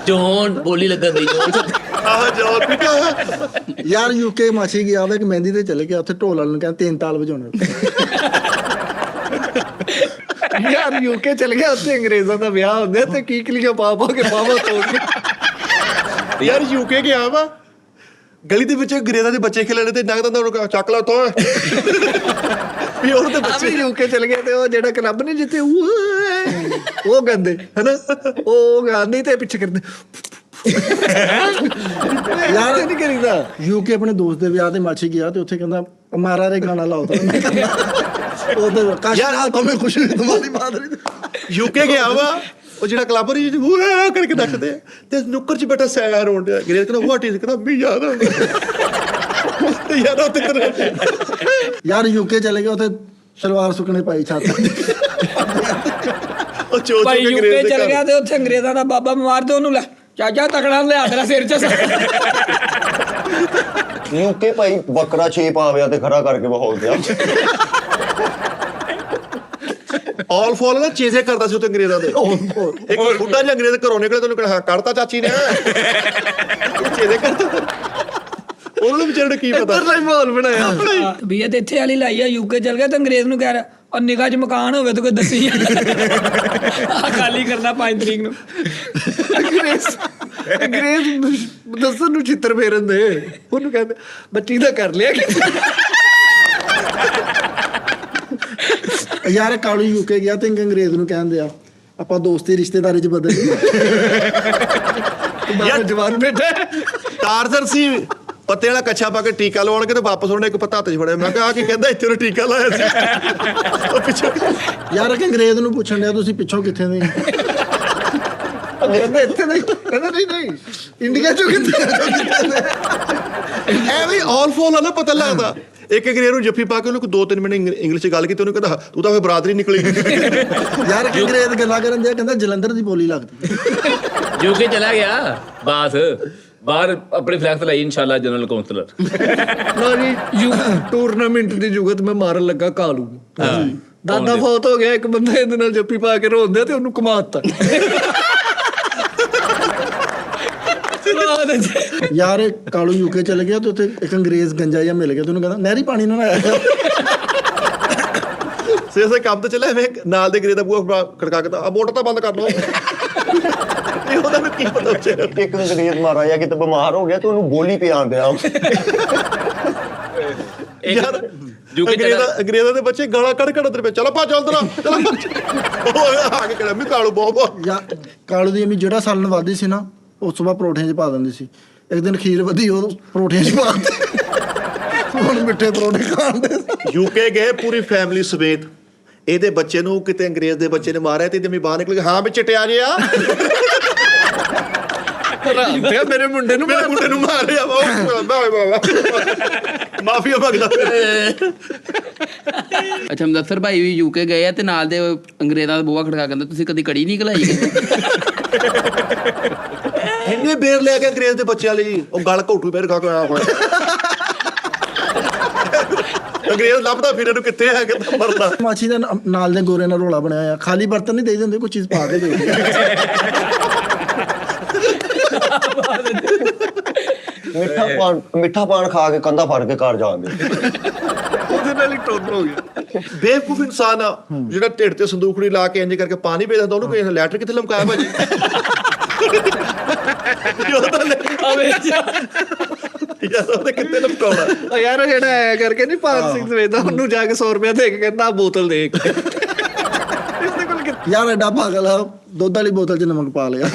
ਜੋਨ ਬੋਲੀ ਲੱਗਣ ਦੀ ਜੋਨ। ਆਹ ਜੋਰ ਪੀਟਾ ਯਾਰ ਯੂਕੇ ਮਾਛੀ ਗਿਆ ਵਾ, ਇੱਕ ਮਹਿੰਦੀ ਤੇ ਚਲੇ ਗਿਆ, ਉੱਥੇ ਢੋਲ ਵਾਲੇ ਨੂੰ ਕਹਿੰਦਾ 3 ਤਾਲ ਵਜਾਉਣੇ। ਯਾਰ ਯੂਕੇ ਚਲ ਗਿਆ, ਉੱਥੇ ਅੰਗਰੇਜ਼ਾਂ ਦਾ ਵਿਆਹ ਹੁੰਦਾ ਤੇ ਕੀਕਲੀਆਂ ਪਾ ਪਾ ਕੇ ਬਾਵਾ ਤੋੜ ਕੇ। ਯਾਰ ਯੂਕੇ ਗਿਆ ਵਾ, ਗਲੀ ਦੇ ਵਿੱਚ ਅੰਗਰੇਜ਼ਾਂ ਦੇ ਬੱਚੇ ਖੇਲਣੇ ਤੇ ਨਗਦਾਂ ਦਾ ਚੱਕ ਲਾ ਉੱਥੋਂ ਵੀ ਉਹਦੇ ਆ ਬੱਚੇ ਵੀ ਯੂਕੇ ਚਲ ਗਏ ਤੇ ਉਹ ਜਿਹੜਾ ਕਲੱਬ ਨੇ ਜਿੱਥੇ ਉਹ ਗਾਉਂਦੇ ਹਨਾ, ਉਹ ਗਾਉਂਦੇ ਤੇ ਪਿੱਛੇ ਕਰਦੇ ਯਾਰ ਨਹੀਂ ਕਰੀਦਾ। ਯੂਕੇ ਆਪਣੇ ਦੋਸਤ ਦੇ ਵਿਆਹ ਤੇ ਮਾਛੀ ਗਿਆ ਤੇ ਉੱਥੇ ਕਹਿੰਦਾ ਮਾਰਾ ਰੇ ਗਾਣਾ ਲਾਓ ਤਾਂ ਉਹ ਤੇ ਕਾਸ਼ ਨਾਲ ਤੁਮੇ ਖੁਸ਼ੀ ਤੁਹਾਡੀ ਮਾਦਰੀ। ਯੂਕੇ ਗਿਆ ਵਾ, ਉਹ ਜਿਹੜਾ ਕਲੱਬ ਰੀ ਉਹ ਕਰਕੇ ਨੱਚਦੇ ਆ ਤੇ ਨੁੱਕਰ 'ਚ ਬੈਠਾ ਸੈਰ ਹੋਣ ਡਿਆ। ਅੰਗਰੇਜ਼ ਕਹਿੰਦਾ ਵਾਟ ਇਜ਼, ਕਹਿੰਦਾ ਵੀ ਯਾਰ ਯਾਰ ਉਹ ਤੇ ਯਾਰ ਯੂਕੇ ਚਲੇ ਗਏ, ਉੱਥੇ ਸਲਵਾਰ ਸੁੱਕਣੇ ਪਾਈ ਛੱਤ। ਉਹ ਚੋ ਭਾਈ ਚੋ ਯੂਕੇ ਚਲ ਗਿਆ ਤੇ ਉੱਥੇ ਅੰਗਰੇਜ਼ਾਂ ਦਾ ਬਾਬਾ ਮਾਰ ਦੇ ਉਹਨੂੰ, ਲੈ ਚਾਚਾ ਤਕੜਾ ਲਿਆ ਤੇਰਾ ਸਿਰ 'ਚ। ਯੂਕੇ ਭਾਈ ਬੱਕਰਾ 6 ਪਾਵਿਆ ਤੇ ਖੜਾ ਕਰਕੇ ਬਹਾਲ ਦਿਆ। ਆਲ ਫਾਲ ਨਾ ਚੇਜ਼ੇ ਕਰਦਾ ਸੀ ਉੱਥੇ ਅੰਗਰੇਜ਼ਾਂ ਦੇ। ਇੱਕ ਬੁੱਢਾ ਜਿਹਾ ਅੰਗਰੇਜ਼ ਘਰੋਂ ਨਿਕਲੇ, ਤੈਨੂੰ ਕਿਹਾ ਕੱਢਤਾ ਚਾਚੀ ਨੇ, ਚੇਜ਼ੇ ਕਰਦਾ। ਉਹਨੂੰ ਵਿਚਾਰੇ ਨੂੰ ਕੀ ਪਤਾ ਇੱਧਰ ਦਾ ਹੀ ਮਾਹੌਲ ਬਣਾਇਆ। ਵੀ ਇਹ ਤੇ ਇੱਥੇ ਵਾਲੀ ਲਾਈ ਆ, ਯੂਕੇ ਚਲ ਗਿਆ ਤੇ ਅੰਗਰੇਜ਼ ਨੂੰ ਕਹਿ ਰਿਹਾ ਔਰ ਨਿਗਾਹ 'ਚ ਮਕਾਨ ਹੋਵੇ ਤਾਂ ਕੋਈ ਦੱਸੀ ਆ ਖਾਲੀ ਕਰਨਾ 5 ਤਰੀਕ ਨੂੰ। ਅੰਗਰੇਜ਼ ਦੱਸਣ ਨੂੰ ਚਿੱਤਰ ਫੇਰਨ ਦੇ, ਉਹਨੂੰ ਕਹਿੰਦੇ ਬੱਚੀ ਦਾ ਕਰ ਲਿਆ। ਯਾਰ ਕਾਲੂ ਯੂਕੇ ਗਿਆ ਤੇ ਅੰਗਰੇਜ਼ ਨੂੰ ਕਹਿੰਦੇ ਆ ਆਪਾਂ ਦੋਸਤੀ ਰਿਸ਼ਤੇਦਾਰੀ 'ਚ ਬਦਲ ਲਈ। ਯਾਰ ਜਵਾਨ ਬੇਟਾ ਟਾਰਜ਼ਨ ਸੀ, ਪੱਤੇ ਵਾਲਾ ਕੱਛਾ ਪਾ ਕੇ ਟੀਕਾ ਲਵਾਉਣ ਕੇ ਤੇ ਵਾਪਸ ਉਹਨੇ ਇੱਕ ਪੱਤਾ ਹੱਥ 'ਚ ਫੜਿਆ। ਮੈਂ ਕਿਹਾ ਆ ਕੀ ਕਹਿੰਦਾ, ਇੱਥੇ ਉਹਨੇ ਟੀਕਾ ਲਾਇਆ ਸੀ। ਉਹ ਪਿੱਛੋਂ ਯਾਰ ਇੱਕ ਅੰਗਰੇਜ਼ ਨੂੰ ਪੁੱਛਣ ਡਿਆ ਤੁਸੀਂ ਪਿੱਛੋਂ ਕਿੱਥੇ ਦੇ? ਕਹਿੰਦਾ ਇੱਥੇ ਨਹੀਂ, ਕਹਿੰਦਾ ਨਹੀਂ ਇੰਡੀਆ ਚੋਂ ਕਿੱਥੇ। ਐਵੇਂ ਆਲ ਫਾਲ ਆ ਨਾ, ਪਤਾ ਲੱਗਦਾ। ਇੱਕ ਅੰਗਰੇਜ਼ ਨੂੰ ਜੱਫੀ ਪਾ ਕੇ ਉਹਨੂੰ 2-3 ਮਿੰਟ ਇੰਗਲਿਸ਼ 'ਚ ਗੱਲ ਕੀਤੀ, ਉਹਨੂੰ ਕਹਿੰਦਾ ਤੂੰ ਤਾਂ ਫਿਰ ਬਰਾਦਰੀ ਨਿਕਲੀ। ਯਾਰ ਇੱਕ ਅੰਗਰੇਜ਼ ਗੱਲਾਂ ਕਰਨ ਦਿਆ, ਕਹਿੰਦਾ ਜਲੰਧਰ ਦੀ ਬੋਲੀ ਲੱਗਦੀ। ਯੂਕੇ ਚਲਾ ਗਿਆ ਬਾਸ, ਬਾਹਰ ਆਪਣੀ ਫਲੈਕਸ ਲਈ ਇਨਸ਼ਾਅੱਲਾ ਜਨਰਲ ਕਾਉਂਸਲਰ। ਲੋ ਜੀ ਟੂਰਨਾਮੈਂਟ ਦੀ ਜੁਗਤ ਮੈਂ ਮਾਰਨ ਲੱਗਾ ਕਾਲੂ ਨੂੰ। ਦਾਦਾ ਫੌਤ ਹੋ ਗਿਆ, ਇੱਕ ਬੰਦਾ ਇਹਦੇ ਨਾਲ ਜੱਫੀ ਪਾ ਕੇ ਰੋਂਦੇ ਤੇ ਉਹਨੂੰ ਕਮਾਤਾ। ਯਾਰ ਕਾਲੂ ਯੂਕੇ ਚਲੇ ਗਿਆ ਤੇ ਉੱਥੇ ਇੱਕ ਅੰਗਰੇਜ਼ ਗੰਜਾ ਜਿਹਾ ਮਿਲ ਗਿਆ ਤੇ ਉਹਨੂੰ ਕਹਿੰਦਾ ਨਹਿਰੀ ਪਾਣੀ ਨਾਲ ਆਇਆ। ਸੇ ਕੰਮ ਤੇ ਚੱਲਿਆ, ਵੇ ਨਾਲ ਦੇ ਅੰਗਰੇਜ਼ ਦਾ ਬੂਹਾ ਖੜਕਾ ਕੇ ਆ ਮੋਟਰ ਤਾਂ ਬੰਦ ਕਰ ਲਓ। ਉਹਦਾ ਨੂੰ ਕੀ ਪਤਾ ਵਿਚਾਰਾ। ਇੱਕ ਅੰਗਰੇਜ਼ ਮਾਰਾ ਜਾਂ ਕਿਤੇ ਬਿਮਾਰ ਹੋ ਗਿਆ ਤੇ ਉਹਨੂੰ ਗੋਲੀ ਪਿਆਣ ਦਿਆ। ਯਾਰ ਯੂਕੇ ਅੰਗਰੇਜ਼ਾਂ ਦੇ ਬੱਚੇ ਗਾਲਾਂ ਕੱਢ ਕੱਢ ਉੱਧਰ ਪਏ, ਚਲੋ ਭੱਜ ਉਧਰ ਚਲੋ। ਉਹ ਆ ਕੇ ਕਹਿੰਦਾ ਮੈਂ ਕਾਲੂ ਬਹੁਤ ਯਾਰ ਕਾਲੂ ਦੀ ਅਮੀ ਜਿਹੜਾ ਸਾਲਣ ਵੱਧਦੀ ਸੀ ਨਾ, ਉਸ ਤੋਂ ਬਾਅਦ ਪਰੌਠਿਆਂ 'ਚ ਪਾ ਦਿੰਦੀ ਸੀ। ਇੱਕ ਦਿਨ ਖੀਰ ਵਧੀ, ਉਹ ਪਰੌਠਿਆਂ 'ਚ ਪਾ ਦਿੱਤੀ। ਹੁਣ ਮਿੱਠੇ ਪਰੌਠੇ ਖਾਂਦੇ। ਯੂਕੇ ਗਏ ਪੂਰੀ ਫੈਮਿਲੀ ਸਮੇਤ। ਇਹਦੇ ਬੱਚੇ ਨੂੰ ਕਿਤੇ ਅੰਗਰੇਜ਼ ਦੇ ਬੱਚੇ ਨੇ ਮਾਰਿਆ ਤੇ ਇਹਦੇ ਬਾਹਰ ਨਿਕਲ ਗਿਆ, ਹਾਂ ਵੀ ਚਿੱਟਿਆ ਜਿਹਾ ਮੇਰੇ ਮੁੰਡੇ ਨੂੰ ਮਾਰਿਆ। ਮਾਫੀਆ ਮੰਗਦਾ। ਅੱਛਾ ਮੁਦੱਸਰ ਭਾਈ ਵੀ ਯੂਕੇ ਗਏ ਆ ਤੇ ਨਾਲ ਦੇ ਅੰਗਰੇਜ਼ਾਂ ਦਾ ਬੂਹਾ ਖੜਕਾ ਕਹਿੰਦਾ ਤੁਸੀਂ ਕਦੀ ਕੜੀ ਨਹੀਂ ਖਲਾਈ? ਇੰਨੇ ਬੇਰ ਲੈ ਕੇ ਅੰਗਰੇਜ਼ ਦੇ ਬੱਚਿਆਂ ਲਈ ਉਹ ਗਲ ਘੋਟੂ ਬੇਰ ਖਾ ਕੇ ਆਇਆ ਹੋਇਆ। ਅੰਗਰੇਜ਼ ਲੱਭਦਾ ਫਿਰ ਇਹਨੂੰ ਕਿੱਥੇ ਹੈ, ਕਿੱਥੇ ਮਰਦਾ। ਮਾਛੀ ਦਾ ਨਾਲ ਦੇ ਗੋਰੇ ਨਾਲ ਰੋਲਾ ਬਣਿਆ ਆ, ਖਾਲੀ ਬਰਤਨ ਨਹੀਂ ਦੇ ਦਿੰਦੇ, ਕੋਈ ਚੀਜ਼ ਪਾ ਕੇ ਦੇ ਦਿੰਦੇ। ਮਿੱਠਾ ਪਾਨ ਖਾ ਕੇ ਕੰਧਾ ਫੜ ਕੇ ਘਰ ਜਾਂਦੇ। ਉਹਦੇ ਨਾਲ ਹੀ ਟੋਟਰ ਹੋ ਗਿਆ। ਬੇਵਕੂਫ ਇਨਸਾਨ ਆ ਜਿਹੜਾ ਢਿੱਡ ਤੇ ਸੰਦੂਕੜੀ ਲਾ ਕੇ ਇੰਜ ਕਰਕੇ ਪਾਣੀ ਭੇਜ ਦਿੰਦਾ, ਉਹਨੂੰ ਕੋਈ ਲੈਟਰ ਕਿੱਥੇ ਲਮਕਾਇਆ ਭਾਜੀ। ਯਾਰ ਉਹਦੇ ਕਿੱਥੇ ਲਮਕਾਉਣਾ। ਯਾਰ ਜਿਹੜਾ ਆਇਆ ਕਰਕੇ ਨਹੀਂ 5 6 ਵੇਚਦਾ, ਉਹਨੂੰ ਜਾ ਕੇ 100 ਰੁਪਇਆ ਦੇ ਕੇ ਕਹਿੰਦਾ ਬੋਤਲ ਦੇ। ਇਸਦੇ ਕੋਲ ਯਾਰ ਐਡਾ ਪਾਗਲ ਆ, ਦੁੱਧ ਵਾਲੀ ਬੋਤਲ 'ਚ ਨਮਕ ਪਾ ਲਿਆ।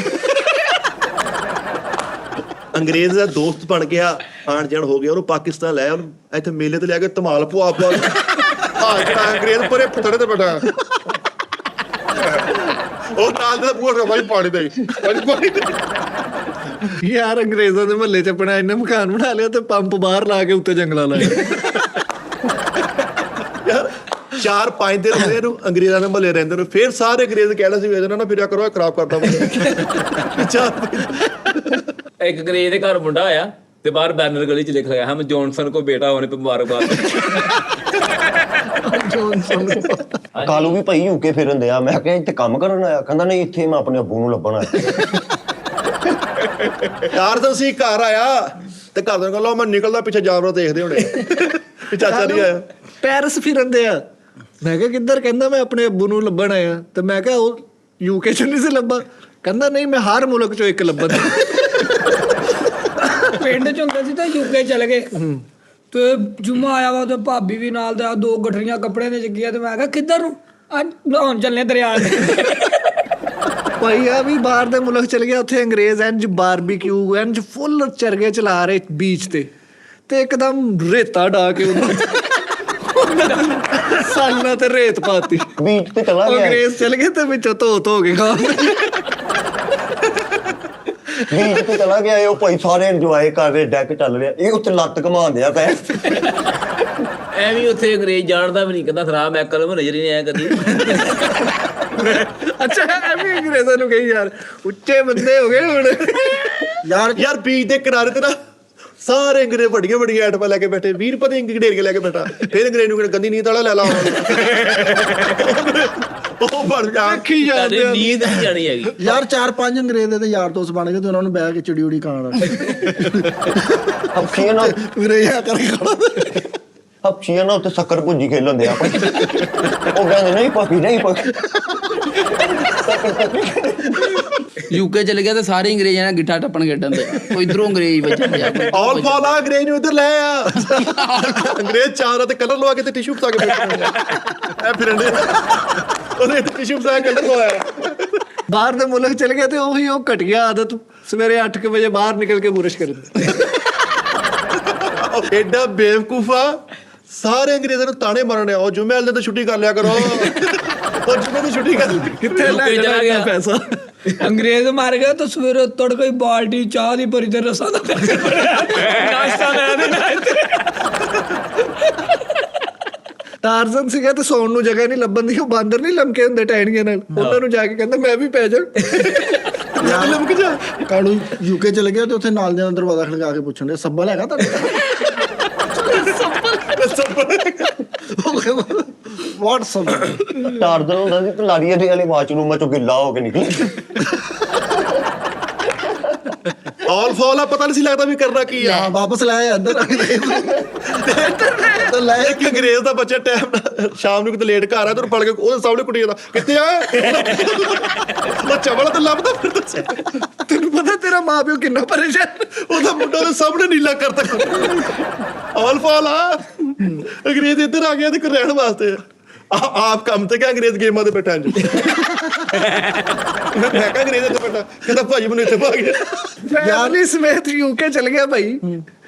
ਅੰਗਰੇਜ਼ ਦਾ ਦੋਸਤ ਬਣ ਗਿਆ, ਆਣ ਜਾਣ ਹੋ ਗਿਆ, ਉਹਨੂੰ ਪਾਕਿਸਤਾਨ ਲੈ, ਉਹਨੂੰ ਇੱਥੇ ਮੇਲੇ ਤੇ ਲਿਆ ਕੇ ਧਮਾਲ ਪਵਾ ਜਿਹੜਾ ਅੰਗਰੇਜ਼ ਪਰੇ ਫੁੱਟੜੇ ਤੇ ਬੈਠਾ, ਉਹ ਨਾਲ ਦਾ ਬੂਹਾ ਭਾਈ ਪਾਣੀ ਦੇ ਯਾਰ ਅੰਗਰੇਜ਼ਾਂ ਦੇ ਮਹੱਲੇ 'ਚ ਆਪਣਾ ਇਹਨੇ ਮਕਾਨ ਬਣਾ ਲਿਆ ਤੇ ਪੰਪ ਬਾਹਰ ਲਾ ਕੇ ਉੱਤੇ ਜੰਗਲਾ ਲਾਇਆ। ਯਾਰ 4-5 ਦਿਨ ਹੋਏ ਇਹਨੂੰ ਅੰਗਰੇਜ਼ਾਂ ਦੇ ਮਹੱਲੇ ਰਹਿੰਦੇ ਨੂੰ, ਫਿਰ ਸਾਰੇ ਅੰਗਰੇਜ਼ ਕਹਿਣਾ ਸੀ ਵੇਚਣਾ ਨਾ ਫਿਰਿਆ ਕਰੋ, ਖਰਾਬ ਕਰਦਾ। ਇੱਕ ਅੰਗਰੇਜ਼ ਦੇ ਘਰ ਮੁੰਡਾ ਆਇਆ ਤੇ ਬਾਹਰ ਬੈਨਰ ਗਲੀ 'ਚ ਲਿਖ ਲਿਆ ਹਮ ਜੌਨਸਨ ਕੋ ਬੇਟਾ ਹੋਣੇ ਪੇ ਮੁਬਾਰਕਬਾਦ। ਕਾਲੂ ਵੀ ਭਾਈ ਯੂਕੇ ਫਿਰਨ ਦਿਆ। ਮੈਂ ਕਿਹਾ ਇੱਥੇ ਕੰਮ ਕਰਨ ਆਇਆ? ਕਹਿੰਦਾ ਨਹੀਂ, ਇੱਥੇ ਮੈਂ ਆਪਣੇ ਅੱਬੂ ਨੂੰ ਲੱਭਣ ਆਇਆ। ਟਾਰਜ਼ਨ ਸੀ ਘਰ ਆਇਆ ਤੇ ਘਰ ਦੇ ਕੋਲ ਮੈਂ ਨਿਕਲਦਾ ਪਿੱਛੇ ਜਾਨਵਰ ਦੇਖਦੇ ਹੋਣੇ ਵੀ ਚਾਚਾ ਨਹੀਂ ਆਇਆ। ਪੈਰਿਸ ਫਿਰਨ ਦੇ ਆ। ਮੈਂ ਕਿਹਾ ਕਿੱਧਰ? ਕਹਿੰਦਾ ਮੈਂ ਆਪਣੇ ਅੱਬੂ ਨੂੰ ਲੱਭਣ ਆਇਆ। ਤੇ ਮੈਂ ਕਿਹਾ ਉਹ ਯੂਕੇ 'ਚ ਨਹੀਂ ਸੀ ਲੱਭਾ? ਕਹਿੰਦਾ ਨਹੀਂ, ਮੈਂ ਹਰ ਮੁਲਕ 'ਚੋਂ ਇੱਕ ਲੱਭਣ। ਪਿੰਡ ਚ ਹੁੰਦੇ ਸੀ ਤਾਂ ਯੂਕੇ ਚਲੇ ਗਏ ਤੇ ਜੁਮਾ ਆਇਆ ਵਾ ਤੇ ਭਾਬੀ ਵੀ ਨਾਲ ਦਾ 2 ਗਠਰੀਆਂ ਕੱਪੜੇ ਦੇ ਚੱਕੀਆਂ ਤੇ ਮੈਂ ਕਿਹਾ ਕਿੱਧਰ ਨੂੰ? ਅੱਜ ਨਹਾਉਣ ਚੱਲੇ ਦਰਿਆ ਦੇ। ਭਾਈ ਆ ਵੀ ਬਾਹਰ ਦੇ ਮੁਲਕ ਚਲ ਗਿਆ, ਉੱਥੇ ਅੰਗਰੇਜ਼ ਇੰਜ ਬਾਰਬੀਕਿਊ ਇੰਜ ਫੁੱਲ ਚਰਗੇ ਚਲਾ ਰਹੇ ਬੀਚ ਤੇ ਇੱਕਦਮ ਰੇਤਾ ਡਾ ਕੇ ਸਾਲਾਂ ਤੇ ਰੇਤ ਪਾਤੀ। ਬੀਚ ਤੇ ਚਲਾ ਗਿਆ, ਅੰਗਰੇਜ਼ ਚਲ ਗਏ ਤੇ ਵਿੱਚੋਂ ਧੋ ਕੇ ਖਾ। ਬੀਚ ਤੇ ਚਲਾ ਗਿਆ। ਉਹ ਭਾਈ ਸਾਰੇ ਇੰਜੋਏ ਕਰ ਰਹੇ, ਡੈਕ ਚੱਲ ਰਿਹਾ, ਇਹ ਉੱਥੇ ਲੱਤ ਘਮਾਉਂਦੇ ਆ ਪੈ। ਐਵੇਂ ਉੱਥੇ ਅੰਗਰੇਜ਼ ਜਾਣਦਾ ਵੀ ਨਹੀਂ, ਕਹਿੰਦਾ ਖਰਾਬ ਮੈਕਲ ਨੂੰ ਨਜ਼ਰ ਹੀ ਨਹੀਂ ਆਇਆ ਕਦੀ। ਅੱਛਾ ਐਵੇਂ ਅੰਗਰੇਜ਼ਾਂ ਨੂੰ ਕਹੀ ਯਾਰ ਉੱਚੇ ਬੰਦੇ ਹੋ ਗਏ ਹੁਣ। ਯਾਰ ਬੀਚ ਦੇ ਕਿਨਾਰੇ ਤੇ ਨਾ ਸਾਰੇ ਅੰਗਰੇਜ਼ ਵੱਡੀਆਂ ਵੱਡੀਆਂ ਐਟਮਾਂ ਲੈ ਕੇ ਬੈਠੇ, 20 ਰੁਪਏ ਦੀ ਇੰਗਰੇਜ਼ ਲੈ ਕੇ ਬੈਠਾ। ਫਿਰ ਅੰਗਰੇਜ਼ ਨੂੰ ਕਹਿੰਦਾ ਗੰਦੀ ਨੀਂਦ ਵਾਲਾ ਲੈ ਲਾ। ਉਹ ਬਣ ਜਾ ਕੀ ਤੁਹਾਡੀ ਜਾਂਦੇ ਨੀਂਦ ਨਹੀਂ ਜਾਣੀ ਹੈਗੀ। ਯਾਰ 4-5 ਅੰਗਰੇਜ਼ ਦੇ ਤੇ ਯਾਰ ਦੋਸਤ ਬਣ ਗਏ ਤੇ ਉਹਨਾਂ ਨੂੰ ਬਹਿ ਕੇ ਚਿੜੀ ਉੜੀ ਖਾਣ ਹਫਸ਼ੀਆਂ ਨਾਲ ਅੰਗਰੇਜ਼ਾਂ ਕਰਕੇ ਖਾਣਾ। ਹਫਸ਼ੀਆਂ ਨਾਲ ਉੱਥੇ ਸ਼ੱਕਰ ਭੁੱਜੀ ਖੇਲਣ ਦੇ ਆਪਾਂ। ਉਹ ਕਹਿੰਦੇ ਨਹੀਂ ਪੱਕੀ ਨਹੀਂ ਪੱਕੀ। ਯੂਕੇ ਚਲੇ ਗਿਆ ਤੇ ਸਾਰੇ ਅੰਗਰੇਜ਼ਾਂ ਨਾਲ ਗਿੱਠਾ ਟੱਪਣ ਖੇਡਣ ਦੇ। ਕੋਈ ਇਧਰੋਂ ਅੰਗਰੇਜ਼ ਬੱਚਾ ਆਲ ਫਾਲ ਆ ਅੰਗਰੇਜ਼ ਨੂੰ ਇੱਧਰ ਲੈ ਆ। ਅੰਗਰੇਜ਼ ਚਾਰ ਤੇ ਕਲਰ ਲਵਾ ਕੇ ਤੇ ਟਿਸ਼ੂ ਫਸਾ ਕੇ ਬੈਠੇ ਐ ਫਿਰਦੇ। ਉਹਨੇ ਟਿਸ਼ੂ ਫਸਾ ਕੇ ਕਲਰ ਲਵਾਇਆ। ਬਾਹਰ ਦੇ ਮੁਲਕ ਚਲੇ ਗਏ ਤੇ ਉਹੀ ਉਹ ਘਟੀਆ ਆਦਤ ਸਵੇਰੇ 8 ਵਜੇ ਬਾਹਰ ਨਿਕਲ ਕੇ ਬੁਰਸ਼ ਕਰਦੇ। ਐਡਾ ਬੇਵਕੂਫਾ, ਸਾਰੇ ਅੰਗਰੇਜ਼ਾਂ ਨੂੰ ਤਾਣੇ ਮਾਰਨੇ। ਉਹ ਜੁਮੇ ਵਾਲੇ ਦਿਨ ਤਾਂ ਛੁੱਟੀ ਕਰ ਲਿਆ ਕਰੋ। ਉਹ ਜੁਮੇ ਦੀ ਛੁੱਟੀ ਕਰ ਕਿੱਥੇ ਲੈ ਯੂਕੇ ਚਲਾ ਗਿਆ ਪੈਸਾ? ਅੰਗਰੇਜ਼ ਮਾਰ ਗਿਆ ਤਾਂ ਸਵੇਰੇ ਤੜਕੇ ਬਾਲਟੀ ਚਾਹ ਦੀ ਭਰੀ ਤੇ ਰਸਾਂ ਦਾ ਨਾਸ਼ਤਾ ਲੈ ਦੇਣਾ। ਟਾਰਜ਼ਨ ਸੀਗਾ ਤੇ ਸੌਣ ਨੂੰ ਜਗ੍ਹਾ ਨਹੀਂ ਲੱਭਣ ਦੀ। ਉਹ ਬਾਂਦਰ ਨਹੀਂ ਲਮਕੇ ਹੁੰਦੇ ਟਹਿਣੀਆਂ ਨਾਲ, ਉਹਨਾਂ ਨੂੰ ਜਾ ਕੇ ਕਹਿੰਦਾ ਮੈਂ ਵੀ ਪੈ ਜਾ। ਲਮਕ ਜਾ। ਕਾਲੂ ਯੂਕੇ ਚਲੇ ਗਿਆ ਤੇ ਉੱਥੇ ਨਾਲ ਦੇ ਦਰਵਾਜ਼ਾ ਖੜਕਾ ਕੇ ਪੁੱਛਣ ਦੇ ਸੱਬਲ ਹੈਗਾ ਤੁਹਾਡਾ? ਵਾਟ ਸੱਬਲ? ਟਾਰਜ਼ਨ ਹੁੰਦਾ ਸੀ ਤੇ ਲਾੜੀਆਂ ਦੇ ਵਾਲੇ ਵਾਸ਼ਰੂਮਾਂ ਚੋਂ ਗਿੱਲਾ ਹੋ ਕੇ ਨਿਕਲੇ। ਆਲ ਫਾਲ ਆ, ਪਤਾ ਨਹੀਂ ਸੀ ਲੱਗਦਾ ਵੀ ਕਰਨਾ ਕੀ ਆ। ਹਾਂ ਵਾਪਸ ਲੈ ਆਇਆ ਅੰਦਰ ਆ ਕੇ। ਤਾਂ ਲੈ ਇੱਕ ਅੰਗਰੇਜ਼ ਦਾ ਬੱਚਾ ਟਾਈਮ ਨਾਲ ਸ਼ਾਮ ਨੂੰ ਕਿਤੇ ਲੇਟ ਘਰ ਆ ਤੇ ਉਹਨੂੰ ਫੜ ਕੇ ਉਹਦੇ ਸਾਹਮਣੇ ਕੁੱਟੀ ਜਾਂਦਾ, ਕਿੱਥੇ ਆ? ਉਹ ਚਵਲਾ ਤਾਂ ਲੱਭਦਾ ਫਿਰਦਾ। ਤੈਨੂੰ ਪਤਾ ਤੇਰਾ ਮਾਂ ਪਿਓ ਕਿੰਨਾ ਪਰੇਸ਼ਾਨ। ਉਹਦਾ ਮੁੰਡਾ ਉਹਦੇ ਸਾਹਮਣੇ ਨੀਲਾ ਕਰਤਾ। ਆਲ ਫਾਲ ਆ, ਅੰਗਰੇਜ਼ ਇੱਧਰ ਆ ਗਿਆ ਤੇ ਰਹਿਣ ਵਾਸਤੇ। ਆਪ ਕੰਮ ਤੇ ਕਿ ਅੰਗਰੇਜ਼ ਗੇਮਾਂ ਤੇ ਬੈਠਾ ਜੀ। ਮੈਂ ਕਿਹਾ ਅੰਗਰੇਜ਼ ਤੇ ਬੈਠਾ, ਕਹਿੰਦਾ ਭਾਜੀ ਮੈਨੂੰ ਇੱਥੇ ਪਾ ਗਿਆ। ਫੈਮਿਲੀ ਸਮੇਤ ਯੂਕੇ ਚਲ ਗਿਆ ਭਾਈ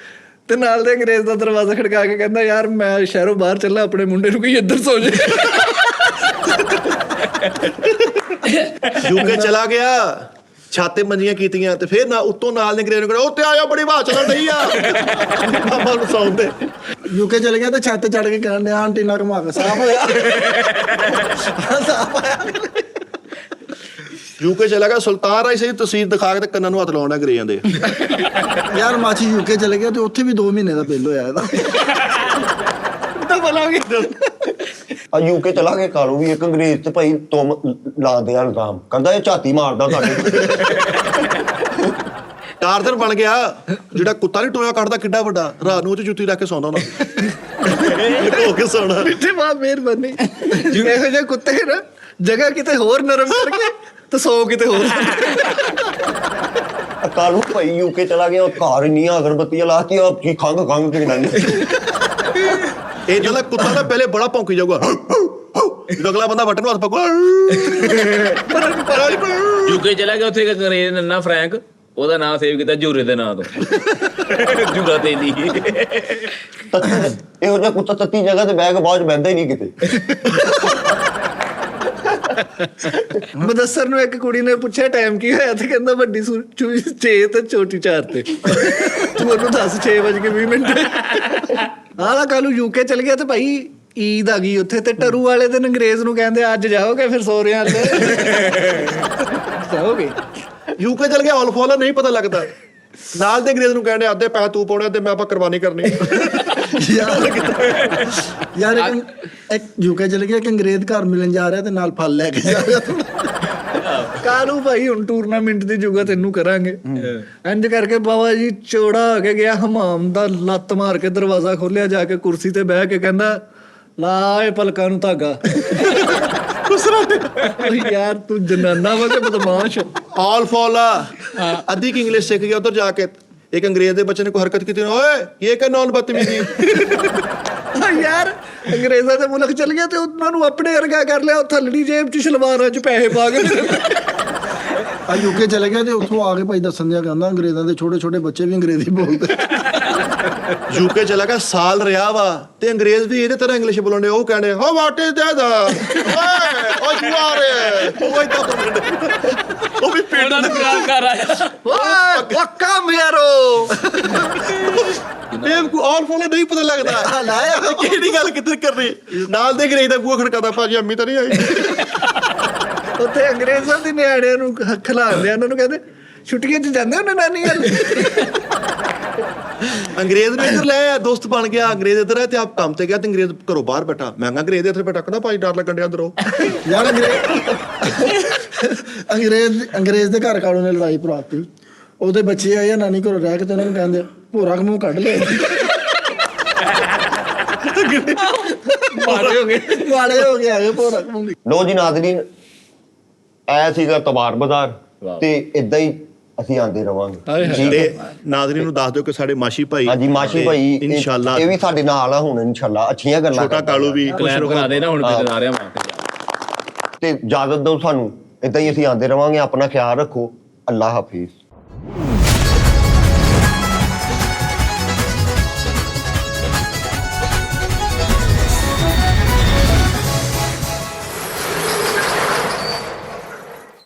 ਤੇ ਨਾਲ ਦੇ ਅੰਗਰੇਜ਼ ਦਾ ਦਰਵਾਜ਼ਾ ਖੜਕਾ ਕੇ ਕਹਿੰਦਾ ਯਾਰ ਮੈਂ ਸ਼ਹਿਰੋਂ ਬਾਹਰ ਚੱਲਾ, ਆਪਣੇ ਮੁੰਡੇ ਨੂੰ ਕੋਈ ਇੱਧਰ ਸੌ ਜੇ। ਯੂਕੇ ਚਲਾ ਗਿਆ, ਛਾਤੇ ਮੰਜੀਆਂ ਕੀਤੀਆਂ ਤੇ ਫਿਰ ਨਾ ਉੱਤੋਂ ਨਾਲ ਦੇ ਅੰਗਰੇਜ਼ ਨੂੰ ਕਹਿੰਦਾ ਉੱਤੇ ਆਇਆ ਬੜੀ ਹਵਾ ਚੱਲਣ ਡਈ ਆ। ਮਾਮਾ ਨੂੰ ਸੌਂਦੇ। ਯੂਕੇ ਚਲੇ ਗਿਆ ਤੇ ਛੱਤ ਚੜ ਕੇ ਕਹਿਣ ਡਿਆ ਆਂਟੀ ਨਾਲ ਘੁਮਾ ਕੇ ਸਾਫ ਹੋਇਆ। ਸਾਫ ਹੋਇਆ। ਯੂਕੇ ਚਲਾ ਗਿਆ, ਸੁਲਤਾਨ ਰਾਏ ਸੀ ਤਸਵੀਰ ਦਿਖਾ ਕੇ ਤੇ ਕੰਨਾਂ ਨੂੰ ਹੱਥ ਲਾਉਣਾ ਅੰਗਰੇਜ਼ਾਂ ਦੇ। ਯਾਰ ਮਾਛੀ ਯੂਕੇ ਚਲੇ ਗਿਆ ਤੇ ਉੱਥੇ ਵੀ 2 ਮਹੀਨੇ ਦਾ ਬਿੱਲ ਹੋਇਆ ਇਹਦਾ। ਡਬਲ ਹੋ ਗਈ। ਆ ਯੂਕੇ ਚਲਾ ਕੇ ਕਾਲੂ ਵੀ ਇੱਕ ਅੰਗਰੇਜ਼ ਤੇ ਭਾਈ ਤੁਮ ਲਾ ਦਿਆ ਇਲਜ਼ਾਮ, ਕਹਿੰਦਾ ਇਹ ਝਾਤੀ ਮਾਰਦਾ ਸਾਡੇ। ਟਾਰਜ਼ਨ ਬਣ ਗਿਆ, ਜਿਹੜਾ ਕੁੱਤਾ ਨਹੀਂ ਟੋਇਆ ਕੱਢਦਾ ਕਿੱਡਾ ਵੱਡਾ, ਰਾਤ ਨੂੰ ਉਹ 'ਚ ਜੁੱਤੀ ਰੱਖ ਕੇ ਸੌਂਦਾ ਹੁੰਦਾ। ਹੋ ਕੇ ਸੌਣਾ। ਮਿੱਠੇ ਮਾਂ ਮਿਹਰਬਾਨੀ। ਇਹੋ ਜਿਹੇ ਕੁੱਤੇ ਨਾ ਜਗ੍ਹਾ ਕਿਤੇ ਹੋਰ ਨਰਮ ਕਰਕੇ ਤੇ ਸੌ ਕਿਤੇ ਹੋਰ। ਕਾਲੂ ਭਾਈ ਯੂਕੇ ਚਲਾ ਗਿਆ, ਘਰ ਇੰਨੀਆਂ ਅਗਰਬੱਤੀਆਂ ਲਾਤੀ ਆ ਕੀ ਖੰਗ ਕੇ ਨਹੀਂ। ਇਹ ਜਿਹੜਾ ਕੁੱਤਾ ਨਾ ਪਹਿਲੇ ਬੜਾ ਭੌਂਕੀ ਜਾਊਗਾ, ਜਦੋਂ ਅਗਲਾ ਬੰਦਾ ਵੱਟ ਨੂੰ ਹੱਥ ਪਕੜ। ਯੂਕੇ ਚਲਾ ਗਿਆ, ਉੱਥੇ ਇੱਕ ਅੰਗਰੇਜ਼ ਨੰਨਾ ਫਰੈਂਕ, ਉਹਦਾ ਨਾਮ ਸੇਵ ਕੀਤਾ ਜੂਰੇ ਦੇ ਨਾਂ ਤੋਂ। ਜੂਰਾ ਤੇਲੀ। ਇਹੋ ਜਿਹਾ ਕੁੱਤਾ ਤੱਤੀ ਜਗ੍ਹਾ ਤੇ ਬਹਿ ਕੇ ਬਾਅਦ ਚ ਬਹਿੰਦਾ ਹੀ ਨਹੀਂ ਕਿਤੇ। ਮੁਦੱਸਰ ਨੂੰ ਇੱਕ ਕੁੜੀ ਨੇ ਪੁੱਛਿਆ ਟਾਈਮ ਕੀ ਹੋਇਆ ਤੇ ਕਹਿੰਦਾ ਵੱਡੀ 6 ਤੇ ਛੋਟੀ 4 ਤੇ। ਤੂੰ ਉਹਨੂੰ ਦੱਸ 6:20। ਆਹ ਕੱਲੂ ਯੂਕੇ ਚਲ ਗਿਆ ਤੇ ਭਾਈ ਈਦ ਆ ਗਈ ਉੱਥੇ ਤੇ ਟਰੂ ਵਾਲੇ ਦਿਨ ਅੰਗਰੇਜ਼ ਨੂੰ ਕਹਿੰਦੇ ਅੱਜ ਜਾਓਗੇ ਫਿਰ ਸੋਹਰਿਆਂ ਵੱਲ ਜਾਓਗੇ। ਯੂਕੇ ਚਲ ਗਿਆ, ਆਲ ਫਾਲ ਨਹੀਂ ਪਤਾ ਲੱਗਦਾ। ਨਾਲ ਦੇ ਅੰਗਰੇਜ਼ ਨੂੰ ਕਹਿੰਦੇ ਅੱਧੇ ਪੈਸੇ ਤੂੰ ਪਾਉਣੇ ਤੇ ਮੈਂ ਆਪਾਂ ਕੁਰਬਾਨੀ ਕਰਨੀ। ਯਾਰ ਇੱਕ ਯੂਕੇ ਚਲੇ ਗਿਆ ਕਿ ਅੰਗਰੇਜ਼ ਘਰ ਮਿਲਣ ਜਾ ਰਿਹਾ ਤੇ ਨਾਲ ਫਲ ਲੈ ਕੇ ਜਾ ਰਿਹਾ। ਕਾਲੂ ਭਾਈ ਹੁਣ ਟੂਰਨਾਮੈਂਟ ਦੀ ਜੁਗਾ ਤੈਨੂੰ ਕਰਾਂਗੇ ਇੰਜ ਕਰਕੇ ਬਾਬਾ ਜੀ ਚੌੜਾ ਹੋ ਕੇ ਗਿਆ ਹਮਾਮ ਦਾ ਲੱਤ ਮਾਰ ਕੇ ਦਰਵਾਜ਼ਾ ਖੋਲਿਆ ਜਾ ਕੇ ਕੁਰਸੀ ਤੇ ਬਹਿ ਕੇ ਕਹਿੰਦਾ ਲਾ ਇਹ ਪਲਕਾਂ ਨੂੰ ਧਾਗਾ ਯਾਰ ਤੂੰ ਜਨਾਨਾ ਵਾ ਕਿ ਬਦਮਾਸ਼ ਆਲ ਫॉल ਅੱਧੀ ਕੀ ਇੰਗਲਿਸ਼ ਸਿੱਖ ਗਿਆ ਉਧਰ ਜਾ ਕੇ ਇੱਕ ਅੰਗਰੇਜ਼ ਦੇ ਬੱਚੇ ਨੇ ਕੋਈ ਹਰਕਤ ਕੀਤੀ ਓਏ ਇਹ ਕਿ ਨੌਨ ਬਦਤਮੀਜ਼ੀ ਯਾਰ ਅੰਗਰੇਜ਼ਾਂ ਦੇ ਮੁਲਕ ਚਲ ਗਿਆ ਤੇ ਉਹਨਾਂ ਨੂੰ ਆਪਣੇ ਵਰਗਾ ਕਰ ਲਿਆ ਉਹ ਥੱਲੜੀ ਜੇਬ 'ਚ ਸ਼ਲਵਾਰਾਂ 'ਚ ਪੈਸੇ ਪਾ ਕੇ ਆ ਯੂਕੇ ਚਲੇ ਗਿਆ ਤੇ ਉੱਥੋਂ ਆ ਕੇ ਭਾਈ ਦੱਸਣ ਦਿਆ ਕਹਿੰਦਾ ਅੰਗਰੇਜ਼ਾਂ ਦੇ ਛੋਟੇ ਛੋਟੇ ਬੱਚੇ ਵੀ ਅੰਗਰੇਜ਼ੀ ਬੋਲਦੇ ਯੂਕੇ ਚਲਾ ਗਿਆ ਸਾਲ ਰਿਹਾ ਵਾ ਤੇ ਅੰਗਰੇਜ਼ ਵੀ ਇਹਦੇ ਤਰ੍ਹਾਂ ਇੰਗਲਿਸ਼ ਬੋਲਣਦੇ ਉਹ ਕਹਿੰਦੇ ਹੋ what is that oh you are ਉਹ ਇਦਾਂ ਉਹ ਵੀ ਪੇਟ ਉਹਨਾਂ ਨੂੰ ਪਿਆਰ ਕਰ ਆਇਆ ਓਏ ਕਮ ਯਾਰੋ ਇਹ ਕੋ ਆਲ ਫॉलो ਨਹੀਂ ਪਤਾ ਲੱਗਦਾ ਲਾਇਆ ਕਿਹੜੀ ਗੱਲ ਕਿੱਧਰ ਕਰਨੀ ਨਾਲ ਦੇ ਅੰਗਰੇਜ਼ ਦਾ ਬੂਹਾ ਖੜਕਾਦਾ ਭਾਜੀ ਅੰਮੀ ਤਾਂ ਨਹੀਂ ਆਈ ਉੱਥੇ ਅੰਗਰੇਜ਼ਾਂ ਦੇ ਨਿਆਣਿਆਂ ਨੂੰ ਖਿਲਾਉਂਦੇ ਆ ਉਹਨਾਂ ਨੂੰ ਕਹਿੰਦੇ ਛੁੱਟੀਆਂ 'ਚ ਜਾਂਦੇ ਉਹਨੇ ਨਾਨੀ ਘਰ ਅੰਗਰੇਜ਼ ਨੂੰ ਇੱਧਰ ਲੈ ਆਇਆ ਦੋਸਤ ਬਣ ਗਿਆ ਅੰਗਰੇਜ਼ ਇੱਧਰ ਹੈ ਤੇ ਆਪ ਕੰਮ ਤੇ ਗਿਆ ਤੇ ਅੰਗਰੇਜ਼ ਘਰੋਂ ਬਾਹਰ ਬੈਠਾ ਮੈਂ ਕਿਹਾ ਅੰਗਰੇਜ਼ ਇੱਥੇ ਬੈਠਾ ਕਹਿੰਦਾ ਭਾਜੀ ਡਰ ਲੱਗਣ ਡਿਆ ਅੰਦਰੋਂ ਯਾਰ ਅੰਗਰੇਜ਼ ਦੇ ਘਰ ਕਾਲੂ ਨੇ ਲੜਾਈ ਪਰਾਤੀ ਉਹਦੇ ਬੱਚੇ ਆਏ ਆ ਨਾਨੀ ਘਰੋਂ ਰਹਿ ਕੇ ਤੇ ਉਹਨਾਂ ਨੂੰ ਕਹਿੰਦੇ ਭੋਰਾ ਮੂੰਹ ਕੱਢ ਲੈ ਮਾੜੇ ਹੋ ਗਏ ਆਗੇ ਭੋਰਾ ਮੂੰਹ ਲੋ ਜੀ ਨਾਜ਼ਰੀਨ ਐ ਸੀਗਾ ਤਬਾਰ ਬਾਜ਼ਾਰ ਤੇ ਇਦਾਂ ਹੀ ਅਸੀਂ ਆਂਦੇ ਰਵਾਂਗੇ ਠੀਕ ਤੇ ਹੈ ਨਾਜ਼ਰੀਨ ਨੂੰ ਦੱਸ ਦਿਓ ਕਿ ਸਾਡੇ ਮਾਸ਼ੀ ਭਾਈ ਹਾਂਜੀ ਮਾਸ਼ੀ ਭਾਈ ਇਨਸ਼ਾਅੱਲਾ ਇਹ ਵੀ ਸਾਡੇ ਨਾਲ ਆ ਹੁਣ ਇਨਸ਼ਾਅੱਲਾ ਅੱਛੀਆਂ ਗੱਲਾਂ ਛੋਟਾ ਕਰਦਾ ਕਾਲੂ ਵੀ ਕਲੈਪ ਕਰਾ ਦੇ ਨਾ ਹੁਣ ਤੇ ਆ ਰਿਹਾ ਮਾਂ ਤੇ ਇਜਾਜ਼ਤ ਦਿਓ ਸਾਨੂੰ ਇਦਾਂ ਹੀ ਅਸੀਂ ਆਂਦੇ ਰਵਾਂਗੇ ਆਪਣਾ ਖਿਆਲ ਰੱਖੋ ਅੱਲਾ ਹਾਫਿਜ਼